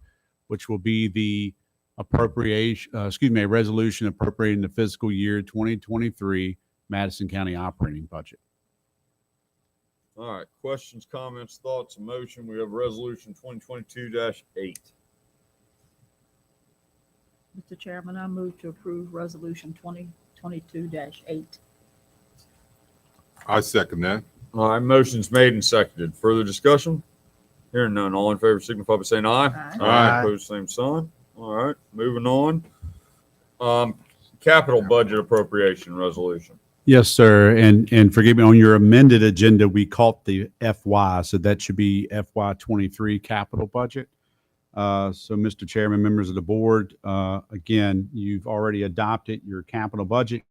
which will be the appropriation, a resolution appropriating the fiscal year 2023 Madison County operating budget. All right. Questions, comments, thoughts, motion. We have resolution 2022-8. Mr. Chairman, I move to approve resolution 2022-8. I second that. All right. Motion's made and seconded. Further discussion? Hearing none. All in favor signify by saying aye. Aye. Opposed, same sign. All right. Moving on. Capital budget appropriation resolution. Yes, sir. And forgive me, on your amended agenda, we caught the FY, so that should be FY23 capital budget. So, Mr. Chairman, members of the board, again, you've already adopted your capital budget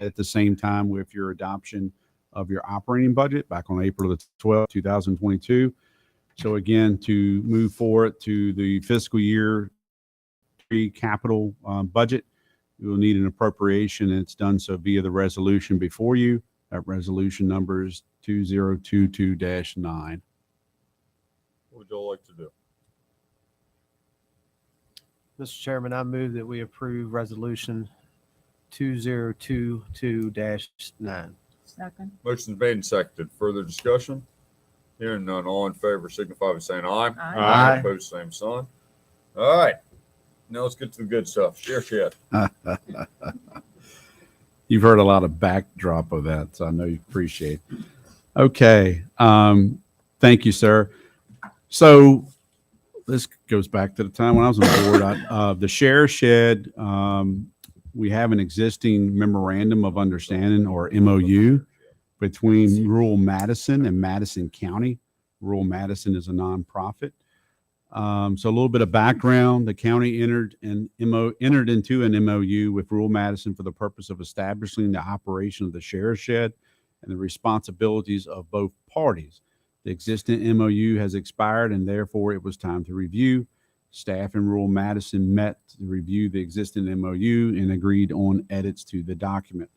at the same time with your adoption of your operating budget back on April the 12th, 2022. So again, to move forward to the fiscal year capital budget, you will need an appropriation, and it's done so via the resolution before you. That resolution number is 2022-9. What would y'all like to do? Mr. Chairman, I move that we approve resolution 2022-9. Second. Motion's made and seconded. Further discussion? Hearing none. All in favor signify by saying aye. Aye. Opposed, same sign. All right. Now let's get to the good stuff. Share shed. You've heard a lot of backdrop of that, so I know you appreciate it. Okay. Thank you, sir. So this goes back to the time when I was on the board. The share shed, we have an existing memorandum of understanding, or MOU, between rural Madison and Madison County. Rural Madison is a nonprofit. So a little bit of background: the county entered into an MOU with rural Madison for the purpose of establishing the operation of the share shed and the responsibilities of both parties. The existing MOU has expired, and therefore it was time to review. Staff in rural Madison met to review the existing MOU and agreed on edits to the document.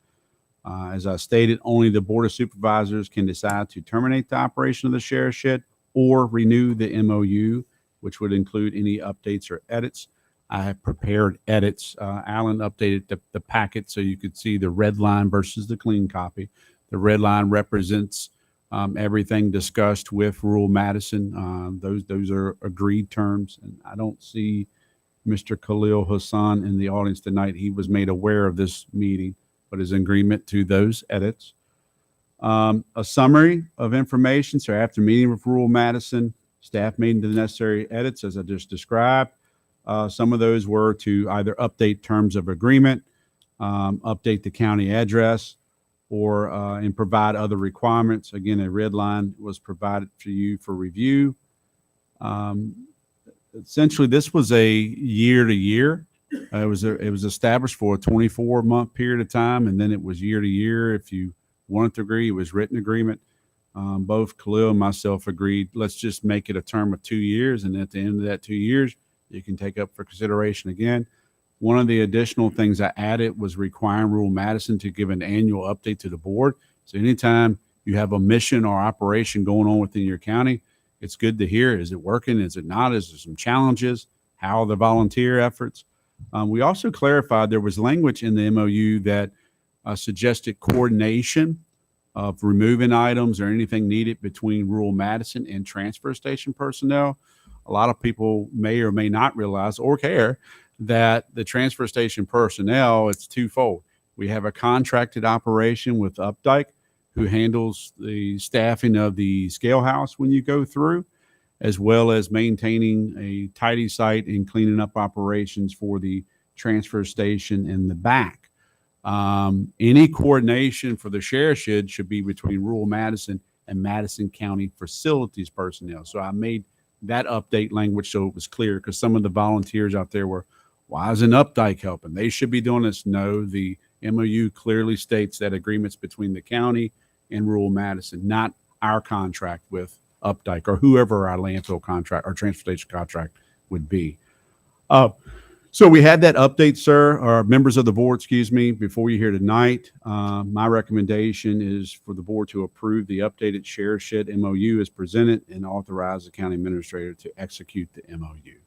As I stated, only the Board of Supervisors can decide to terminate the operation of the share shed or renew the MOU, which would include any updates or edits. I have prepared edits. Alan updated the packet so you could see the red line versus the clean copy. The red line represents everything discussed with rural Madison. Those are agreed terms, and I don't see Mr. Khalil Hassan in the audience tonight. He was made aware of this meeting, but is in agreement to those edits. A summary of information. So after meeting with rural Madison, staff made the necessary edits as I just described. Some of those were to either update terms of agreement, update the county address, or and provide other requirements. Again, a red line was provided for you for review. Essentially, this was a year to year. It was established for a 24-month period of time, and then it was year to year. If you wanted to agree, it was written agreement. Both Khalil and myself agreed, let's just make it a term of 2 years, and at the end of that 2 years, you can take up for consideration again. One of the additional things I added was requiring rural Madison to give an annual update to the board. So anytime you have a mission or operation going on within your county, it's good to hear, is it working? Is it not? Is there some challenges? How are the volunteer efforts? We also clarified there was language in the MOU that suggested coordination of removing items or anything needed between rural Madison and transfer station personnel. A lot of people may or may not realize or care that the transfer station personnel, it's twofold. We have a contracted operation with Updike, who handles the staffing of the scale house when you go through, as well as maintaining a tidy site and cleaning up operations for the transfer station in the back. Any coordination for the share shed should be between rural Madison and Madison County facilities personnel. So I made that update language so it was clear, because some of the volunteers out there were, why isn't Updike helping? They should be doing this. No, the MOU clearly states that agreements between the county and rural Madison, not our contract with Updike or whoever our landfill contract or transportation contract would be. So we had that update, sir, or members of the board, excuse me, before you here tonight. My recommendation is for the board to approve the updated share shed MOU as presented and authorize the county administrator to execute the MOU.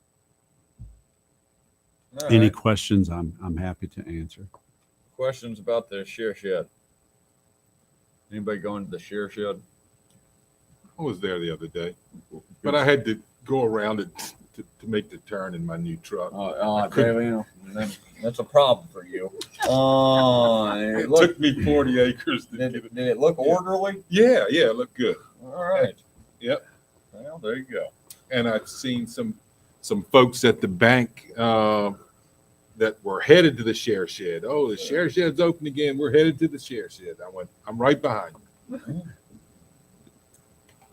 All Any right. questions? I'm happy to answer. Questions about the share shed? Anybody going to the share shed? I was there the other day, but I had to go around it to make the turn in my new truck. I couldn't- That's a problem for you. It took me 40 acres to Did it look orderly? Yeah, it looked good. All right. Yep. Well, there you go. And I've seen some folks at the bank that were headed to the share shed. Oh, the share shed's open again. We're headed to the share shed. I went, I'm right behind you.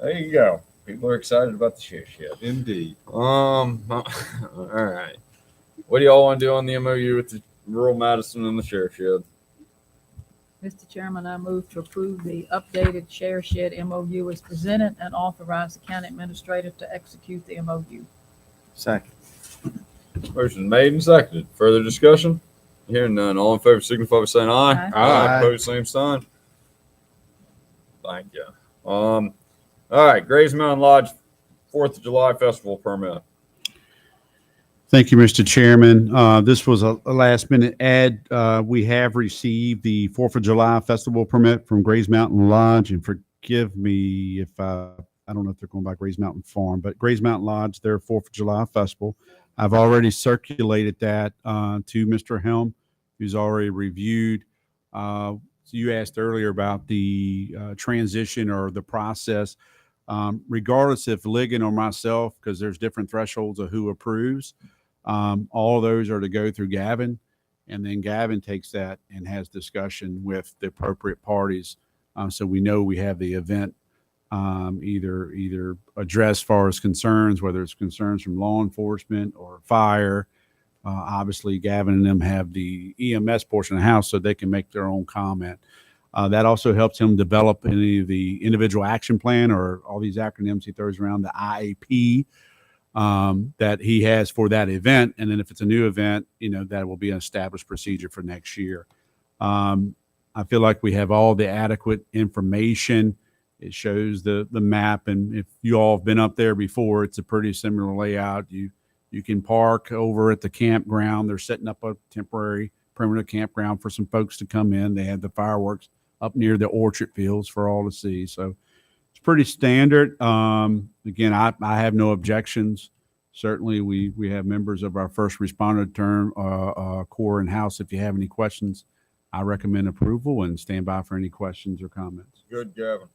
There you go. People are excited about the share shed. Indeed. All right. What do y'all want to do on the MOU with the rural Madison and the share shed? Mr. Chairman, I move to approve the updated share shed MOU as presented and authorize the county administrator to execute the MOU. Second. Motion made and seconded. Further discussion? Hearing none. All in favor signify by saying aye. Aye. Opposed, same sign. Thank you. All right. Grays Mountain Lodge 4th of July Festival permit. Thank you, Mr. Chairman. This was a last minute add. We have received the 4th of July festival permit from Grays Mountain Lodge, and forgive me if I don't know if they're going by Grays Mountain Farm, but Grays Mountain Lodge, their 4th of July festival. I've already circulated that to Mr. Helm, who's already reviewed. So you asked earlier about the transition or the process. Regardless if Ligon or myself, because there's different thresholds of who approves, all of those are to go through Gavin, and then Gavin takes that and has discussion with the appropriate parties. So we know we have the event either addressed as far as concerns, whether it's concerns from law enforcement or fire. Obviously, Gavin and them have the EMS portion of the house, so they can make their own comment. That also helps him develop any of the individual action plan or all these acronyms he throws around, the IAP that he has for that event. And then if it's a new event, that will be an established procedure for next year. I feel like we have all the adequate information. It shows the map. And if you all have been up there before, it's a pretty similar layout. You can park over at the campground. They're setting up a temporary perimeter campground for some folks to come in. They have the fireworks up near the orchard fields for all to see. So it's pretty standard. Again, I have no objections. Certainly, we have members of our first responder corps in house. If you have any questions, I recommend approval and stand by for any questions or comments. Good, Gavin.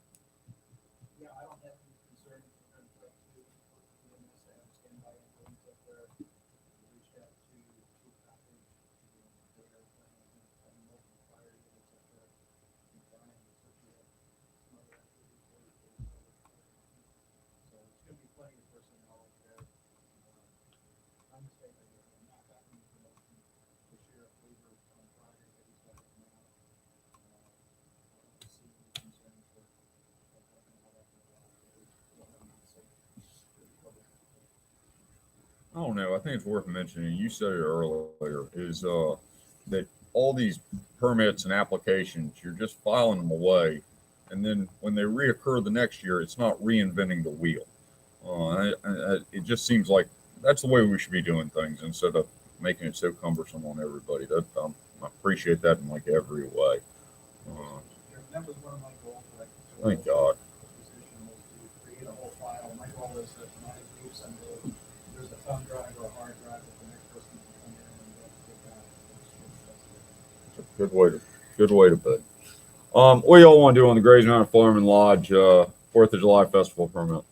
I don't know. I think it's worth mentioning. You said it earlier. Is that all these permits and applications, you're just filing them away, and then when they reoccur the next year, it's not reinventing the wheel. It just seems like that's the way we should be doing things instead of making it so cumbersome on everybody. I appreciate that in like every way. That was one of my goals. Thank God. Create a whole file. My goal is that when I leave someday, there's a thumb drive or a hard drive that the next person can come in and get that. It's a good way to put it. What y'all want to do on the Grays Mountain Farm and Lodge 4th of July festival permit?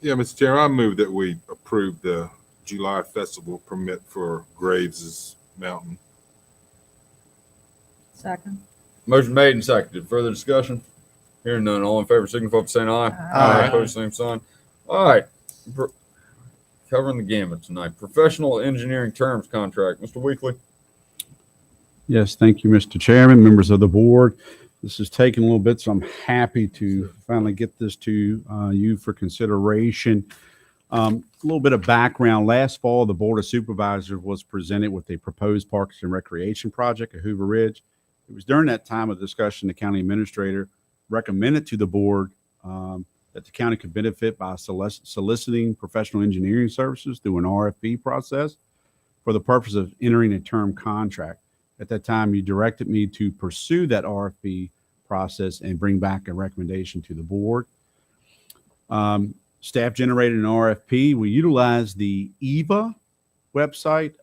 Yeah, Mr. Chairman, I move that we approve the July festival permit for Graves' Mountain. Second. Motion made and seconded. Further discussion? Hearing none. All in favor, signify by saying aye. Aye. Opposed, same sign. All right. Covering the gamut tonight. Professional engineering terms contract. Mr. Weekly. Yes, thank you, Mr. Chairman, members of the board. This is taking a little bit, so I'm happy to finally get this to you for consideration. A little bit of background. Last fall, the Board of Supervisors was presented with a proposed Parks and Recreation project at Hoover Ridge. It was during that time of discussion, the county administrator recommended to the board that the county could benefit by soliciting professional engineering services through an RFP process for the purpose of entering a term contract. At that time, you directed me to pursue that RFP process and bring back a recommendation to the board. Staff generated an RFP. We utilized the EVA website.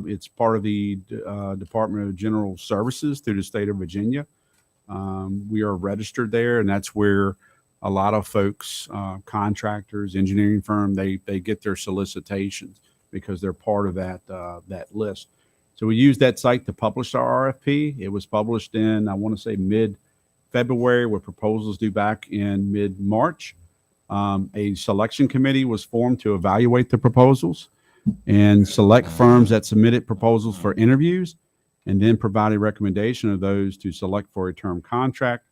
It's part of the Department of General Services through the state of Virginia. We are registered there, and that's where a lot of folks, contractors, engineering firm, they get their solicitations because they're part of that list. So we used that site to publish our RFP. It was published in, I want to say, mid-February, with proposals due back in mid-March. A selection committee was formed to evaluate the proposals and select firms that submitted proposals for interviews, and then provide a recommendation of those to select for a term contract.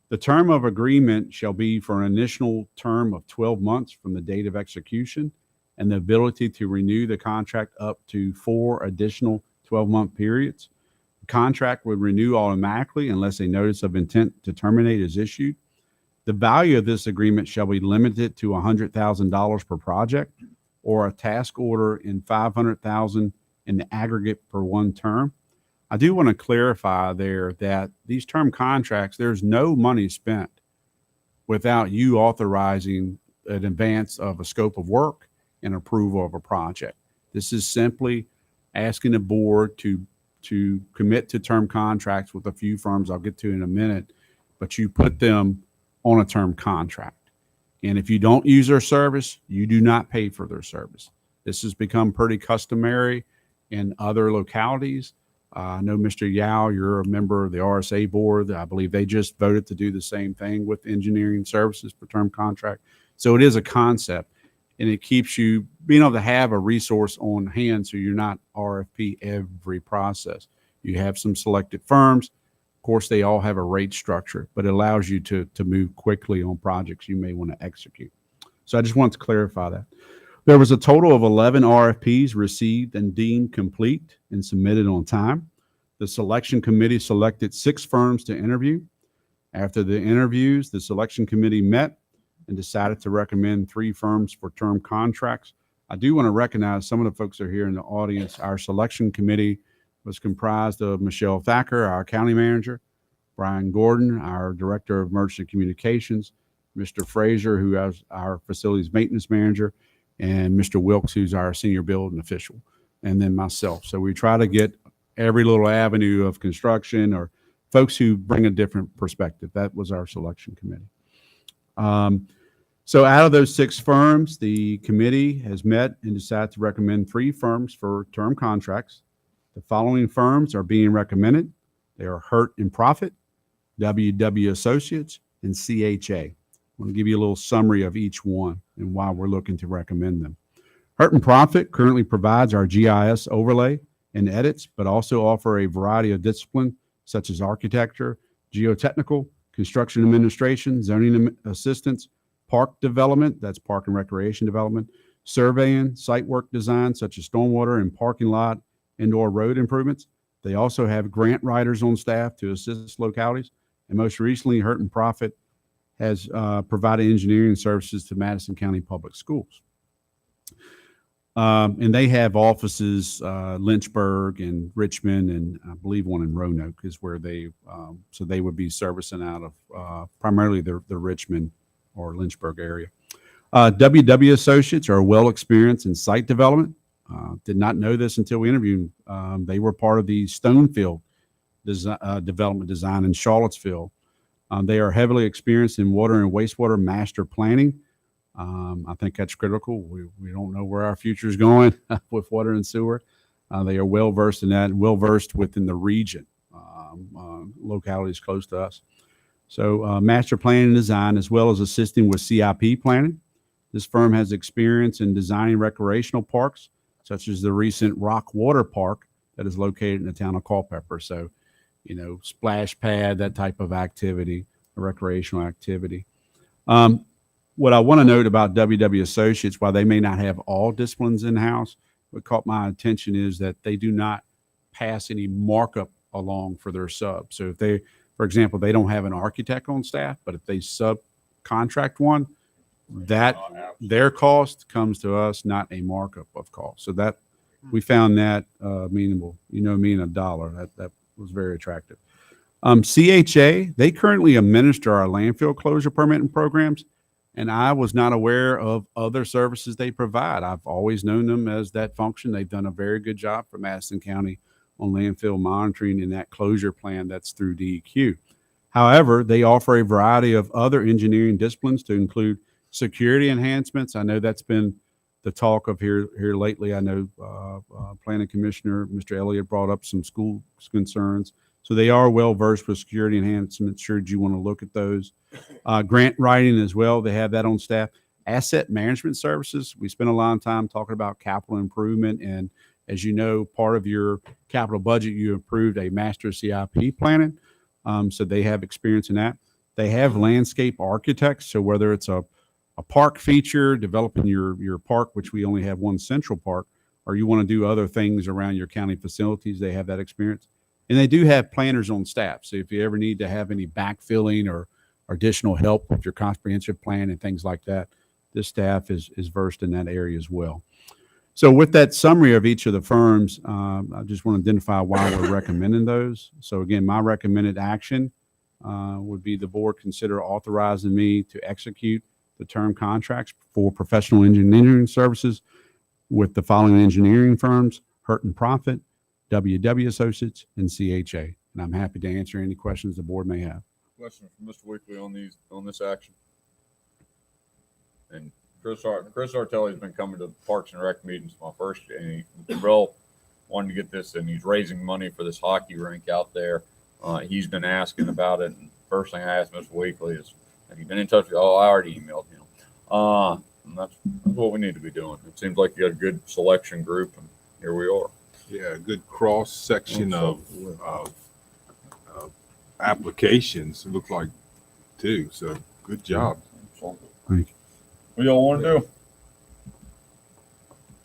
The term of agreement shall be for an initial term of 12 months from the date of execution, and the ability to renew the contract up to 4 additional 12-month periods. The contract would renew automatically unless a notice of intent to terminate is issued. The value of this agreement shall be limited to $100,000 per project, or a task order in $500,000 in the aggregate per one term. I do want to clarify there that these term contracts, there's no money spent without you authorizing an advance of a scope of work and approval of a project. This is simply asking the board to commit to term contracts with a few firms I'll get to in a minute, but you put them on a term contract. And if you don't use their service, you do not pay for their service. This has become pretty customary in other localities. I know, Mr. Yao, you're a member of the RSA board. I believe they just voted to do the same thing with engineering services for term contract. So it is a concept, and it keeps you being able to have a resource on hand so you're not RFP every process. You have some selected firms. Of course, they all have a rate structure, but it allows you to move quickly on projects you may want to execute. So I just want to clarify that. There was a total of 11 RFPs received and deemed complete and submitted on time. The selection committee selected 6 firms to interview. After the interviews, the selection committee met and decided to recommend 3 firms for term contracts. I do want to recognize some of the folks that are here in the audience. Our selection committee was comprised of Michelle Thacker, our county manager, Brian Gordon, our director of emergency communications, Mr. Frazier, who is our facilities maintenance manager, and Mr. Wilkes, who's our senior building official, and then myself. So we try to get every little avenue of construction or folks who bring a different perspective. That was our selection committee. So out of those 6 firms, the committee has met and decided to recommend 3 firms for term contracts. The following firms are being recommended. They are Hurt and Profit, WW Associates, and CHA. I'm going to give you a little summary of each one and why we're looking to recommend them. Hurt and Profit currently provides our GIS overlay and edits, but also offer a variety of disciplines such as architecture, geotechnical, construction administration, zoning assistance, park development, that's park and recreation development, surveying, site work design such as stormwater and parking lot, indoor road improvements. They also have grant writers on staff to assist localities. And most recently, Hurt and Profit has provided engineering services to Madison County Public Schools. And they have offices, Lynchburg and Richmond, and I believe one in Roanoke is where they, so they would be servicing out of primarily the Richmond or Lynchburg area. WW Associates are well experienced in site development. Did not know this until we interviewed. They were part of the Stonefield development design in Charlottesville. They are heavily experienced in water and wastewater master planning. I think that's critical. We don't know where our future is going with water and sewer. They are well versed in that, well versed within the region, localities close to us. So master planning and design, as well as assisting with CIP planning. This firm has experience in designing recreational parks, such as the recent Rock Water Park that is located in the town of Culpeper. So, you know, splash pad, that type of activity, a recreational activity. What I want to note about WW Associates, while they may not have all disciplines in-house, what caught my attention is that they do not pass any markup along for their sub. So if they, for example, they don't have an architect on staff, but if they subcontract one, that their cost comes to us, not a markup of cost. So that we found that meaningful. You know, me and a dollar, that was very attractive. CHA, they currently administer our landfill closure permitting programs, and I was not aware of other services they provide. I've always known them as that function. They've done a very good job for Madison County on landfill monitoring and that closure plan that's through DEQ. However, they offer a variety of other engineering disciplines to include security enhancements. I know that's been the talk of here lately. I know Planning Commissioner Mr. Elliott brought up some school concerns. So they are well versed with security enhancements. Should you want to look at those, grant writing as well. They have that on staff. Asset management services. We spent a lot of time talking about capital improvement, and as you know, part of your capital budget, you approved a master CIP planning. So they have experience in that. They have landscape architects. So whether it's a park feature, developing your park, which we only have one central park, or you want to do other things around your county facilities, they have that experience. And they do have planners on staff. So if you ever need to have any backfilling or additional help with your comprehensive plan and things like that, this staff is versed in that area as well. So with that summary of each of the firms, I just want to identify why we're recommending those. So again, my recommended action would be the board consider authorizing me to execute the term contracts for professional engineering services with the following engineering firms: Hurt and Profit, WW Associates, and CHA. And I'm happy to answer any questions the board may have. Question from Mr. Weekly on this action. And Chris Artelli's been coming to Parks and Rec meetings my first, and he real wanted to get this, and he's raising money for this hockey rink out there. He's been asking about it, and first thing I asked Mr. Weekly is, have you been in touch with? Oh, I already emailed him. And that's what we need to be doing. It seems like you got a good selection group, and here we are. Yeah, a good cross section of applications. It looked like too. So good job. Thank you. What y'all want to do?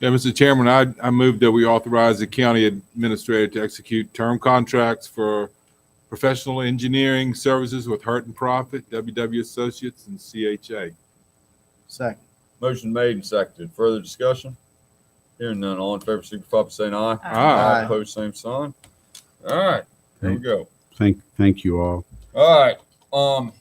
Yeah, Mr. Chairman, I move that we authorize the county administrator to execute term contracts for professional engineering services with Hurt and Profit, WW Associates, and CHA. Second. Motion made and seconded. Further discussion? Hearing none. All in favor, signify by saying aye. Aye. Opposed, same sign. All right. Here we go. Thank you all. All right. Mr.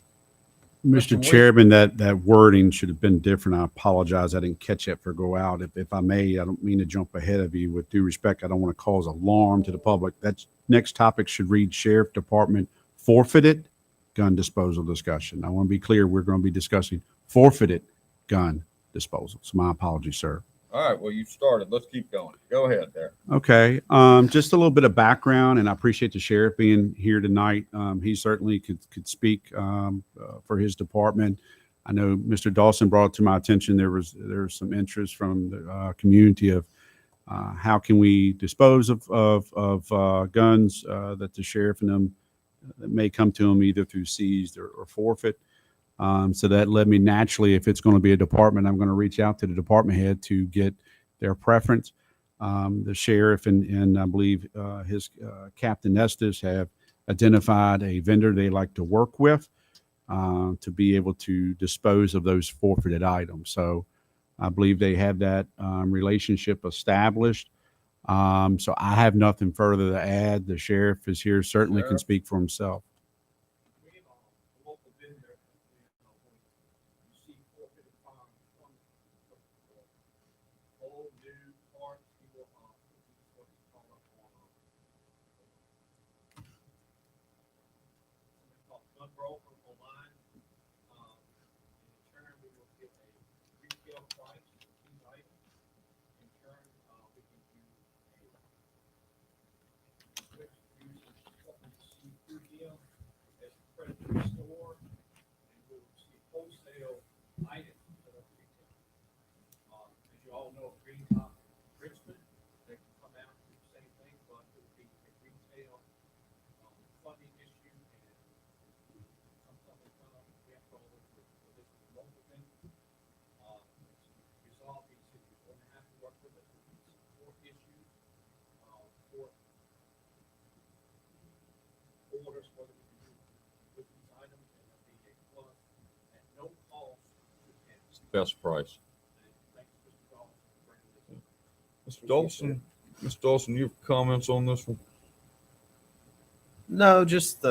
Mr. Chairman, that wording should have been different. I apologize. I didn't catch it for go out. If I may, I don't mean to jump ahead of you. With due respect, I don't want to cause alarm to the public. That next topic should read Sheriff Department forfeited gun disposal discussion. I want to be clear. We're going to be discussing forfeited gun disposal. So my apologies, sir. All right. Well, you started. Let's keep going. Go ahead there. Okay. Just a little bit of background, and I appreciate the sheriff being here tonight. He certainly could speak for his department. I know Mr. Dawson brought it to my attention. There was some interest from the community of how can we dispose of guns that the sheriff and them that may come to them either through seized or forfeit. So that led me naturally, if it's going to be a department, I'm going to reach out to the department head to get their preference. The sheriff and I believe his Captain Estes have identified a vendor they like to work with to be able to dispose of those forfeited items. So I believe they have that relationship established. So I have nothing further to add. The sheriff is here, certainly can speak for himself. Best price. Mr. Dawson, Mr. Dawson, you have comments on this one? No, just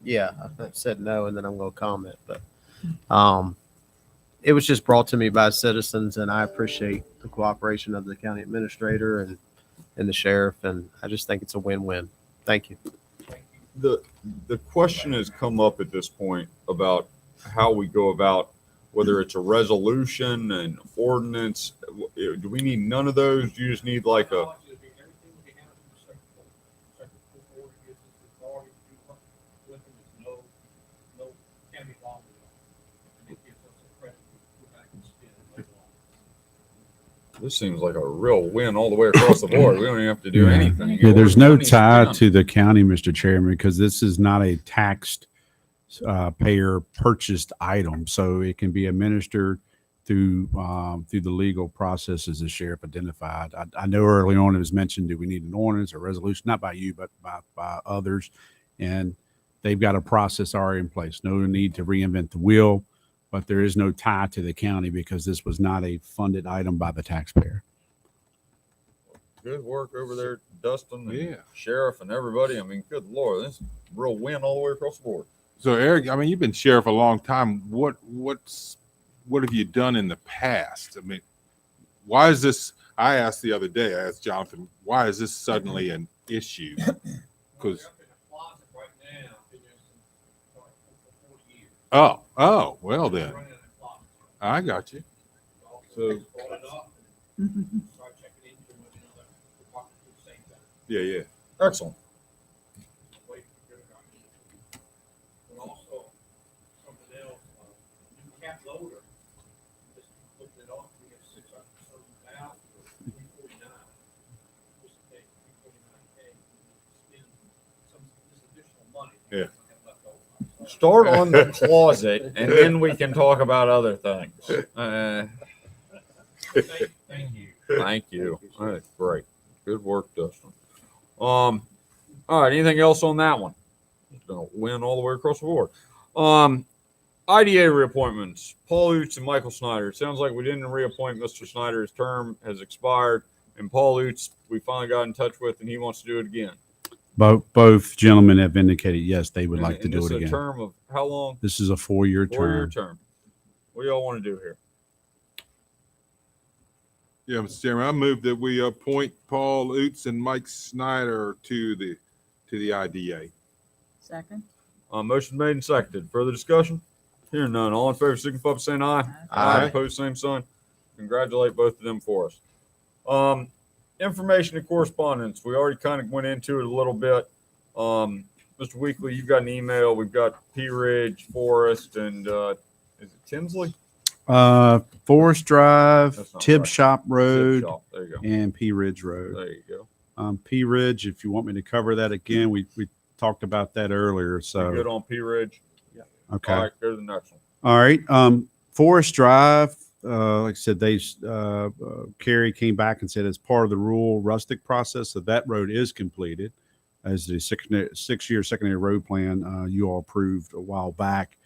yeah, I said no, and then I'm going to comment, but it was just brought to me by citizens, and I appreciate the cooperation of the county administrator and the sheriff, and I just think it's a win-win. Thank you. The question has come up at this point about how we go about whether it's a resolution and ordinance. Do we need none of those? Do you just need like a? This seems like a real win all the way across the board. We don't even have to do anything. Yeah, there's no tie to the county, Mr. Chairman, because this is not a taxed payer purchased item, so it can be administered through the legal processes the sheriff identified. I know early on it was mentioned, do we need an ordinance or resolution? Not by you, but by others, and they've got a process already in place. No need to reinvent the wheel, but there is no tie to the county because this was not a funded item by the taxpayer. Good work over there, Dustin, and sheriff, and everybody. I mean, good Lord, this is a real win all the way across the board. So Eric, I mean, you've been sheriff a long time. What have you done in the past? I mean, why is this? I asked the other day, I asked Jonathan, why is this suddenly an issue? Because oh, well then, I got you. So yeah. Excellent. Yeah. Start on the closet, and then we can talk about other things. Thank you. Thank you. All right, great. Good work, Dustin. All right. Anything else on that one? It's gonna win all the way across the board. IDA reappointments. Paul Oots and Michael Snyder. It sounds like we didn't reappoint Mr. Snyder. His term has expired, and Paul Oots we finally got in touch with, and he wants to do it again. Both gentlemen have indicated, yes, they would like to do this it is a again. term of how long? This is a 4-year Four-year term. term. What do y'all want to do here? Yeah, Mr. Chairman, I move that we appoint Paul Oots and Mike Snyder to the IDA. Second. Motion made and seconded. Further discussion? Hearing none. All in favor, signify by saying aye. Aye. Opposed, same sign. Congratulate both of them for us. Information and correspondence. We already kind of went into it a little bit. Mr. Weekly, you've got an email. We've got Pew Ridge, Forest, and is it Tinsley? Forest Drive, That's not Tib right. Shop Road, Tip Shop. There you go. and Pew Ridge Road. There you go. P Ridge, if you want me to cover that again, we talked about that earlier. You So good on Pew Ridge? okay. All right, go to the next one. All right. Forest Drive, like I said, Carrie came back and said it's part of the rural rustic process. So that road is completed as the 6-year secondary road plan you all approved a while back.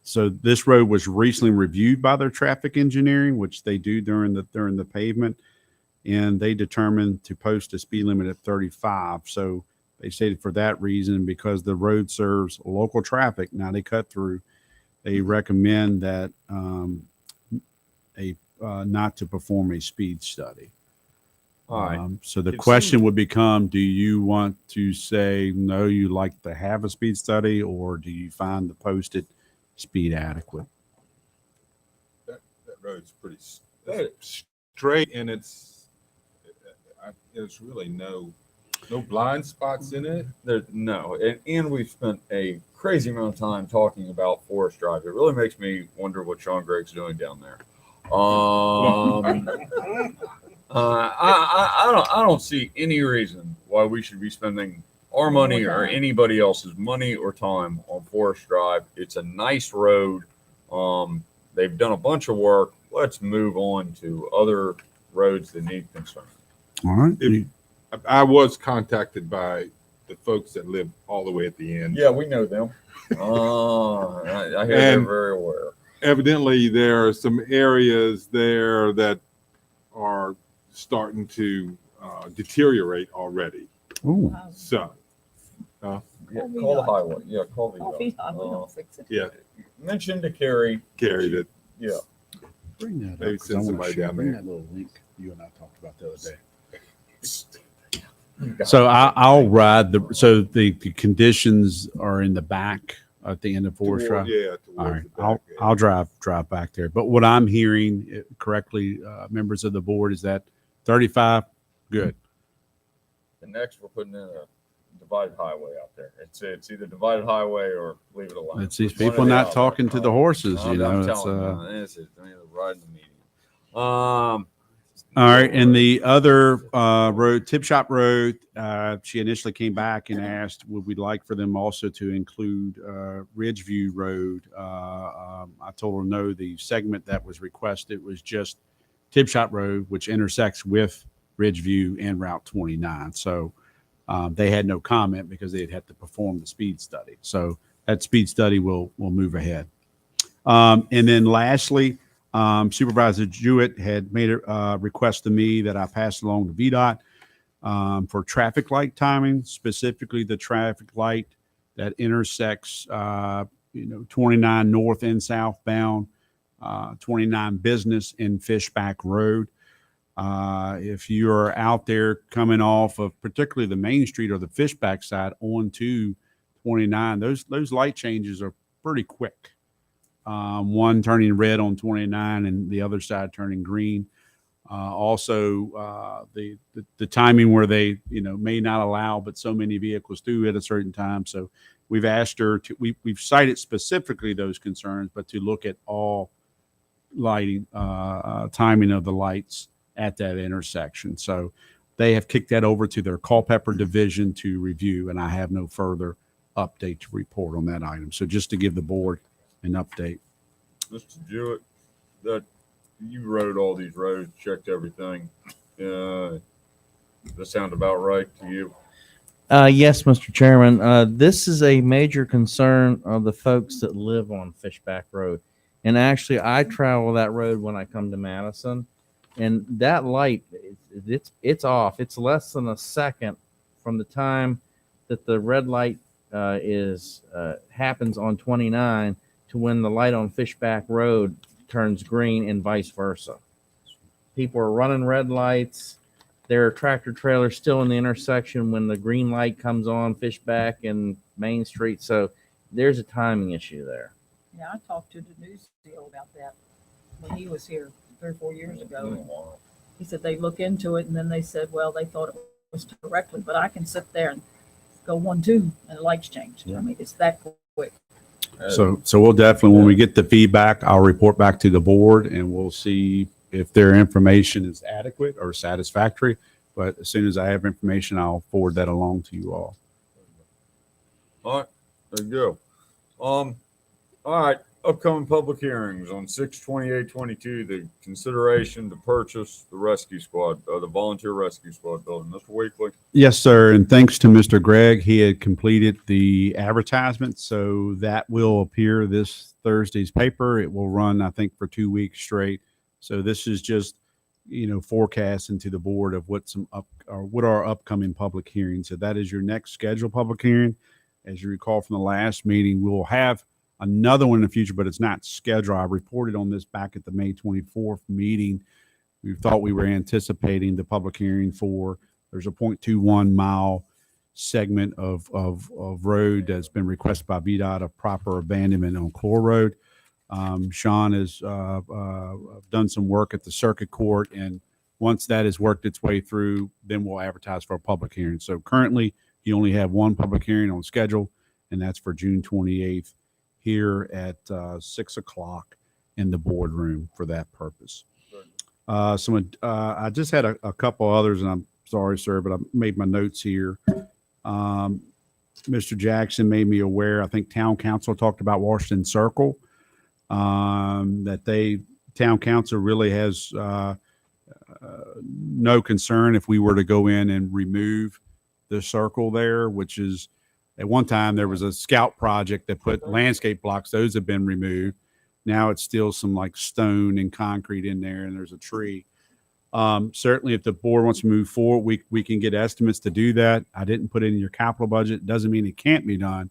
So this road was recently reviewed by their traffic engineering, which they do during the pavement, and they determined to post a speed limit at 35. So they stated for that reason, because the road serves local traffic, now they cut through, they recommend that not to perform a speed study. All right. So the It question seems- would become, do you want to say, no, you like to have a speed study, or do you find the posted speed adequate? That road's pretty straight, and it's really no blind spots in it. No, and we've spent a crazy amount of time talking about Forest Drive. It really makes me wonder what Sean Gregg's doing down there. I don't see any reason why we should be spending our money or anybody else's money or time on Forest Drive. It's a nice road. They've done a bunch of work. Let's move on to other roads that need concern. All right. I was contacted by the folks that live all the way at the end. Yeah, we know them. I hear they're very aware. Evidently, there are some areas there that are starting to deteriorate already. Ooh. So, Yeah, call the highway. Yeah, call the yeah, mention to Carrie. that. Yeah. Bring that up, Maybe 'cause send I wanna somebody share- down bring there. that little link you and I talked about the other day. You So got it. I'll ride the conditions are in the back at the end of Forest Drive. Yeah, All right, towards the back, yeah. I'll drive back there. But what I'm hearing correctly, members of the board, is that 35, good. And next, we're putting in a divided highway out there. It's either divided highway or leave it alone. It's these One or people the not other. talking to the horses, I'm you know. It's, telling you, man, this is riding the median. all right, and the other road, Tip Shop Road, she initially came back and asked, would we like for them also to include Ridgeview Road? I told her no. The segment that was requested was just Tip Shop Road, which intersects with Ridgeview and Route 29. So they had no comment because they'd have to perform the speed study. So that speed study will move ahead. And then lastly, Supervisor Jewett had made a request to me that I pass along to VDOT for traffic light timing, specifically the traffic light that intersects 29 north and southbound, 29 Business and Fishback Road. If you're out there coming off of particularly the Main Street or the Fishback side onto 29, those light changes are pretty quick. One turning red on 29 and the other side turning green. Also, the timing where they may not allow, but so many vehicles do at a certain time. So we've asked her to. We've cited specifically those concerns, but to look at all lighting, timing of the lights at that intersection. So they have kicked that over to their Culpeper division to review, and I have no further update to report on that item. So just to give the board an update. Mr. Jewett, that you rode all these roads, checked everything. Does that sound about right to you? Yes, Mr. Chairman. This is a major concern of the folks that live on Fishback Road. And actually, I travel that road when I come to Madison. And that light, it's off. It's less than a second from the time that the red light happens on 29 to when the light on Fishback Road turns green and vice versa. People are running red lights. There are tractor trailers still in the intersection when the green light comes on Fishback and Main Street. So there's a timing issue there. Yeah, I talked to the news deal about that when he was here 3 or 4 years ago. He said they look into it, and then they said, well, they thought it was correctly, but I can sit there and go 1, 2, and the lights change. I mean, it's that quick. So we'll definitely, when we get the feedback, I'll report back to the board and we'll see if their information is adequate or satisfactory. But as soon as I have information, I'll forward that along to you all. All right, there you go. All right, upcoming public hearings on 6/28/22, the consideration to purchase the rescue squad, the volunteer rescue squad building. Mr. Weekly. Yes, sir. And thanks to Mr. Gregg, he had completed the advertisement. So that will appear this Thursday's paper. It will run, I think, for 2 weeks straight. So this is just, forecasting to the board of what our upcoming public hearings. So that is your next scheduled public hearing. As you recall from the last meeting, we will have another one in the future, but it's not scheduled. I reported on this back at the May 24th meeting. We thought we were anticipating the public hearing there's a 0.21 mile segment of road that's been requested by VDOT of proper abandonment on Core Road. Sean has done some work at the circuit court, and once that has worked its way through, then we'll advertise for a public hearing. So currently, you only have one public hearing on schedule, and that's for June 28th here at 6 o'clock in the boardroom for that purpose. I just had a couple others, and I'm sorry, sir, but I made my notes here. Mr. Jackson made me aware, I think town council talked about Washington Circle, that town council really has no concern if we were to go in and remove the circle there, which is, at one time there was a scout project that put landscape blocks. Those have been removed. Now it's still some like stone and concrete in there, and there's a tree. Certainly if the board wants to move forward, we can get estimates to do that. I didn't put it in your capital budget. Doesn't mean it can't be done.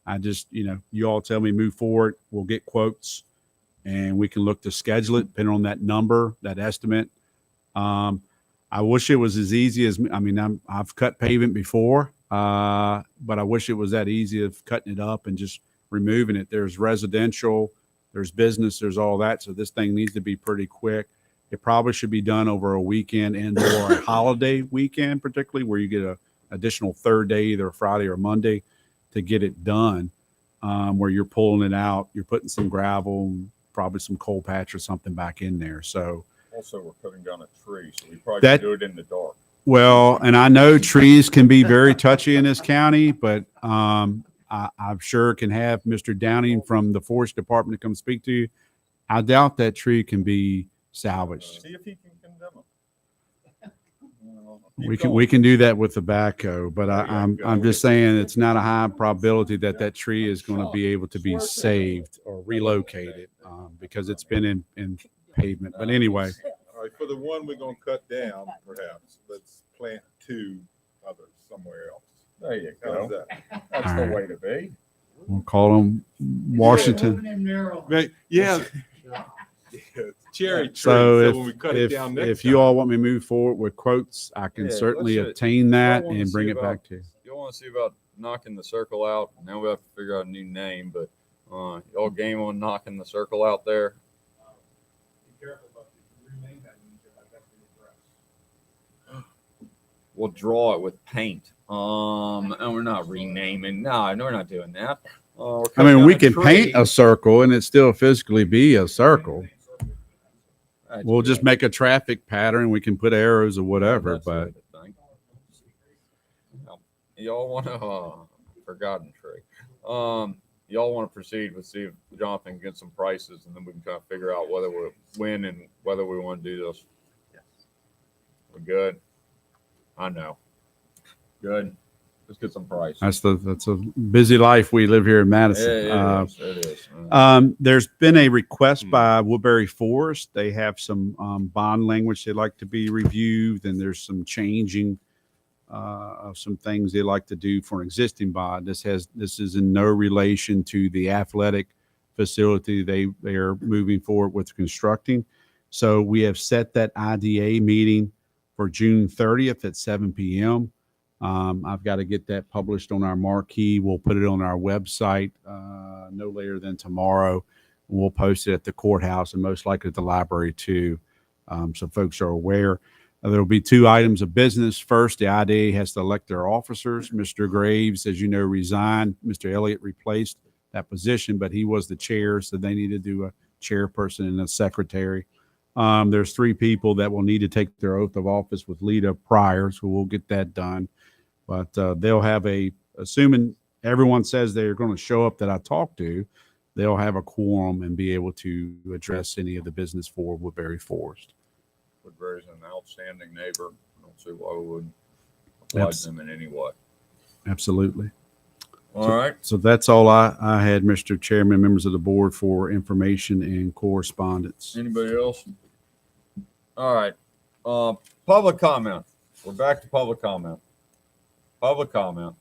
I just, you all tell me move forward. We'll get quotes and we can look to schedule it depending on that number, that estimate. I wish it was as easy as, I've cut pavement before, but I wish it was that easy of cutting it up and just removing it. There's residential, there's business, there's all that. So this thing needs to be pretty quick. It probably should be done over a weekend and or a holiday weekend, particularly where you get an additional third day, either Friday or Monday, to get it done, where you're pulling it out, you're putting some gravel, probably some coal patch or something back in there. So Also, we're cutting down a tree, so we probably can do it in the dark. well, and I know trees can be very touchy in this county, but I'm sure can have Mr. Downing from the Forest Department to come speak to you. I doubt that tree can be salvaged. See if he can condemn We can do that with the backhoe, but I'm just saying it's not a high probability that tree is going to be able to be saved or relocated because it's been in pavement. But anyway, All right, for the one we're gonna cut down, perhaps, let's plant 2 others somewhere else. There you How's go. that? That's All the right. way to be. we'll call them Washington. Yeah. cherry tree. So when we cut if it down next if you all want me to move forward with quotes, I can Yeah, certainly let's obtain that wanna and bring see it about- back to you. Y'all want to see about knocking the circle out? Now we have to figure out a new name, but y'all game on knocking the circle out there? Be careful, but if you rename that, means you're like, that's the address. We'll draw it with paint. And we're not renaming. No, we're not doing that. We're I cutting mean, down we a can paint tree. a circle and it still physically be a circle. That's We'll good. just make a traffic pattern. We can put arrows or whatever, That's but what I think. Y'all want to forgotten tree. Y'all want to proceed with see if Jonathan can get some prices, and then we can kind of figure out whether we win and whether we want to do this. We're good. I know. Good. Let's get some prices. that's a busy life we live here in Madison. It is. There's been a request by Woodbury Forest. They have some bond language they'd like to be reviewed, and there's some changing of some things they like to do for an existing bond. This is in no relation to the athletic facility they are moving forward with constructing. So we have set that IDA meeting for June 30th at 7 p.m. I've got to get that published on our marquee. We'll put it on our website no later than tomorrow. We'll post it at the courthouse and most likely at the library too, so folks are aware. There will be two items of business. First, the IDA has to elect their officers. Mr. Graves, as you know, resigned. Mr. Elliott replaced that position, but he was the chair, so they need to do a chairperson and a secretary. There's three people that will need to take their oath of office with Lita prior, so we'll get that done. But they'll have assuming everyone says they're going to show up that I talked to, they'll have a quorum and be able to address any of the business for Woodbury Forest. Woodbury's an outstanding neighbor. I don't see why we wouldn't oblige them in any way. Absolutely. All right. So that's all I had, Mr. Chairman, members of the board, for information and correspondence. Anybody else? All right. Public comment. We're back to public comment. Public comment.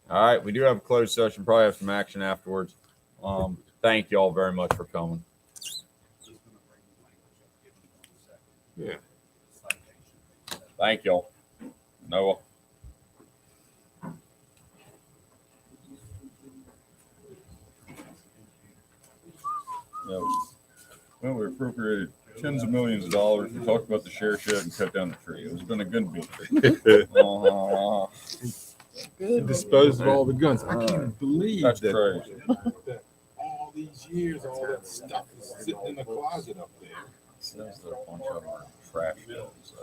All right. We do have a closed session. Probably have some action afterwards. Thank you all very much for coming. Yeah. Thank y'all. Noah. Well, we appropriated tens of millions of dollars. We talked about the share shed and cut down the tree. It's been a good meeting. Dispose of all the guns. I can't believe That's that. crazy. That all these years, all that stuff is sitting in the closet up there. There's a bunch of trash bills.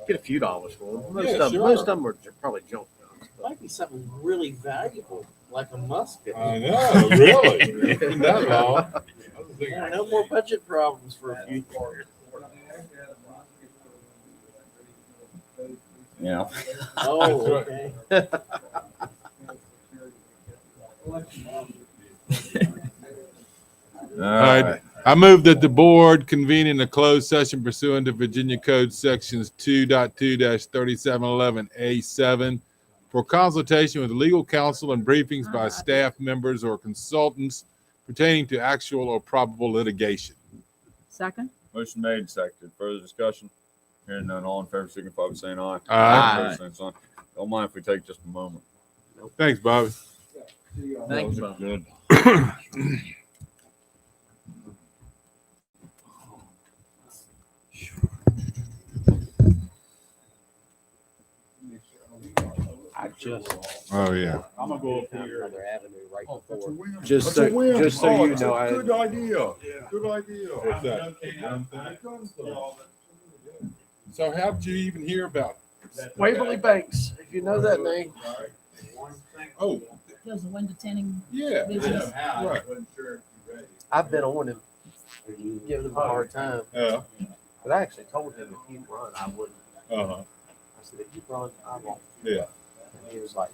Get a few dollars for them. Most of them are probably junk guns. Might be something really valuable, like a musket. I know, really. Isn't that long? Yeah, no more budget problems for a few years. Yeah. Oh, okay. All right. I move that the board convene in a closed session pursuant to Virginia Code Sections 2.2-3711A7 for consultation with legal counsel and briefings by staff members or consultants pertaining to actual or probable litigation. Second? Motion made, seconded. Further discussion? Hearing none, all in favor, signify by saying aye. Aye. Opposed, same sign. Don't mind if we take just a moment. Thanks, Bobby. Thank you. Good. I just. Oh, yeah. I'm gonna go up here. Another avenue right before. Just so you know, Good idea. Good idea. What's that? So how did you even hear about it? Waverly Banks, if you know that name. Oh, Does the window tinting yeah. business. Right. I've been on him, giving him a hard time. Yeah. But I actually told him if he run, I wouldn't. Uh-huh. I said, if you run, I won't. Yeah. And he was like,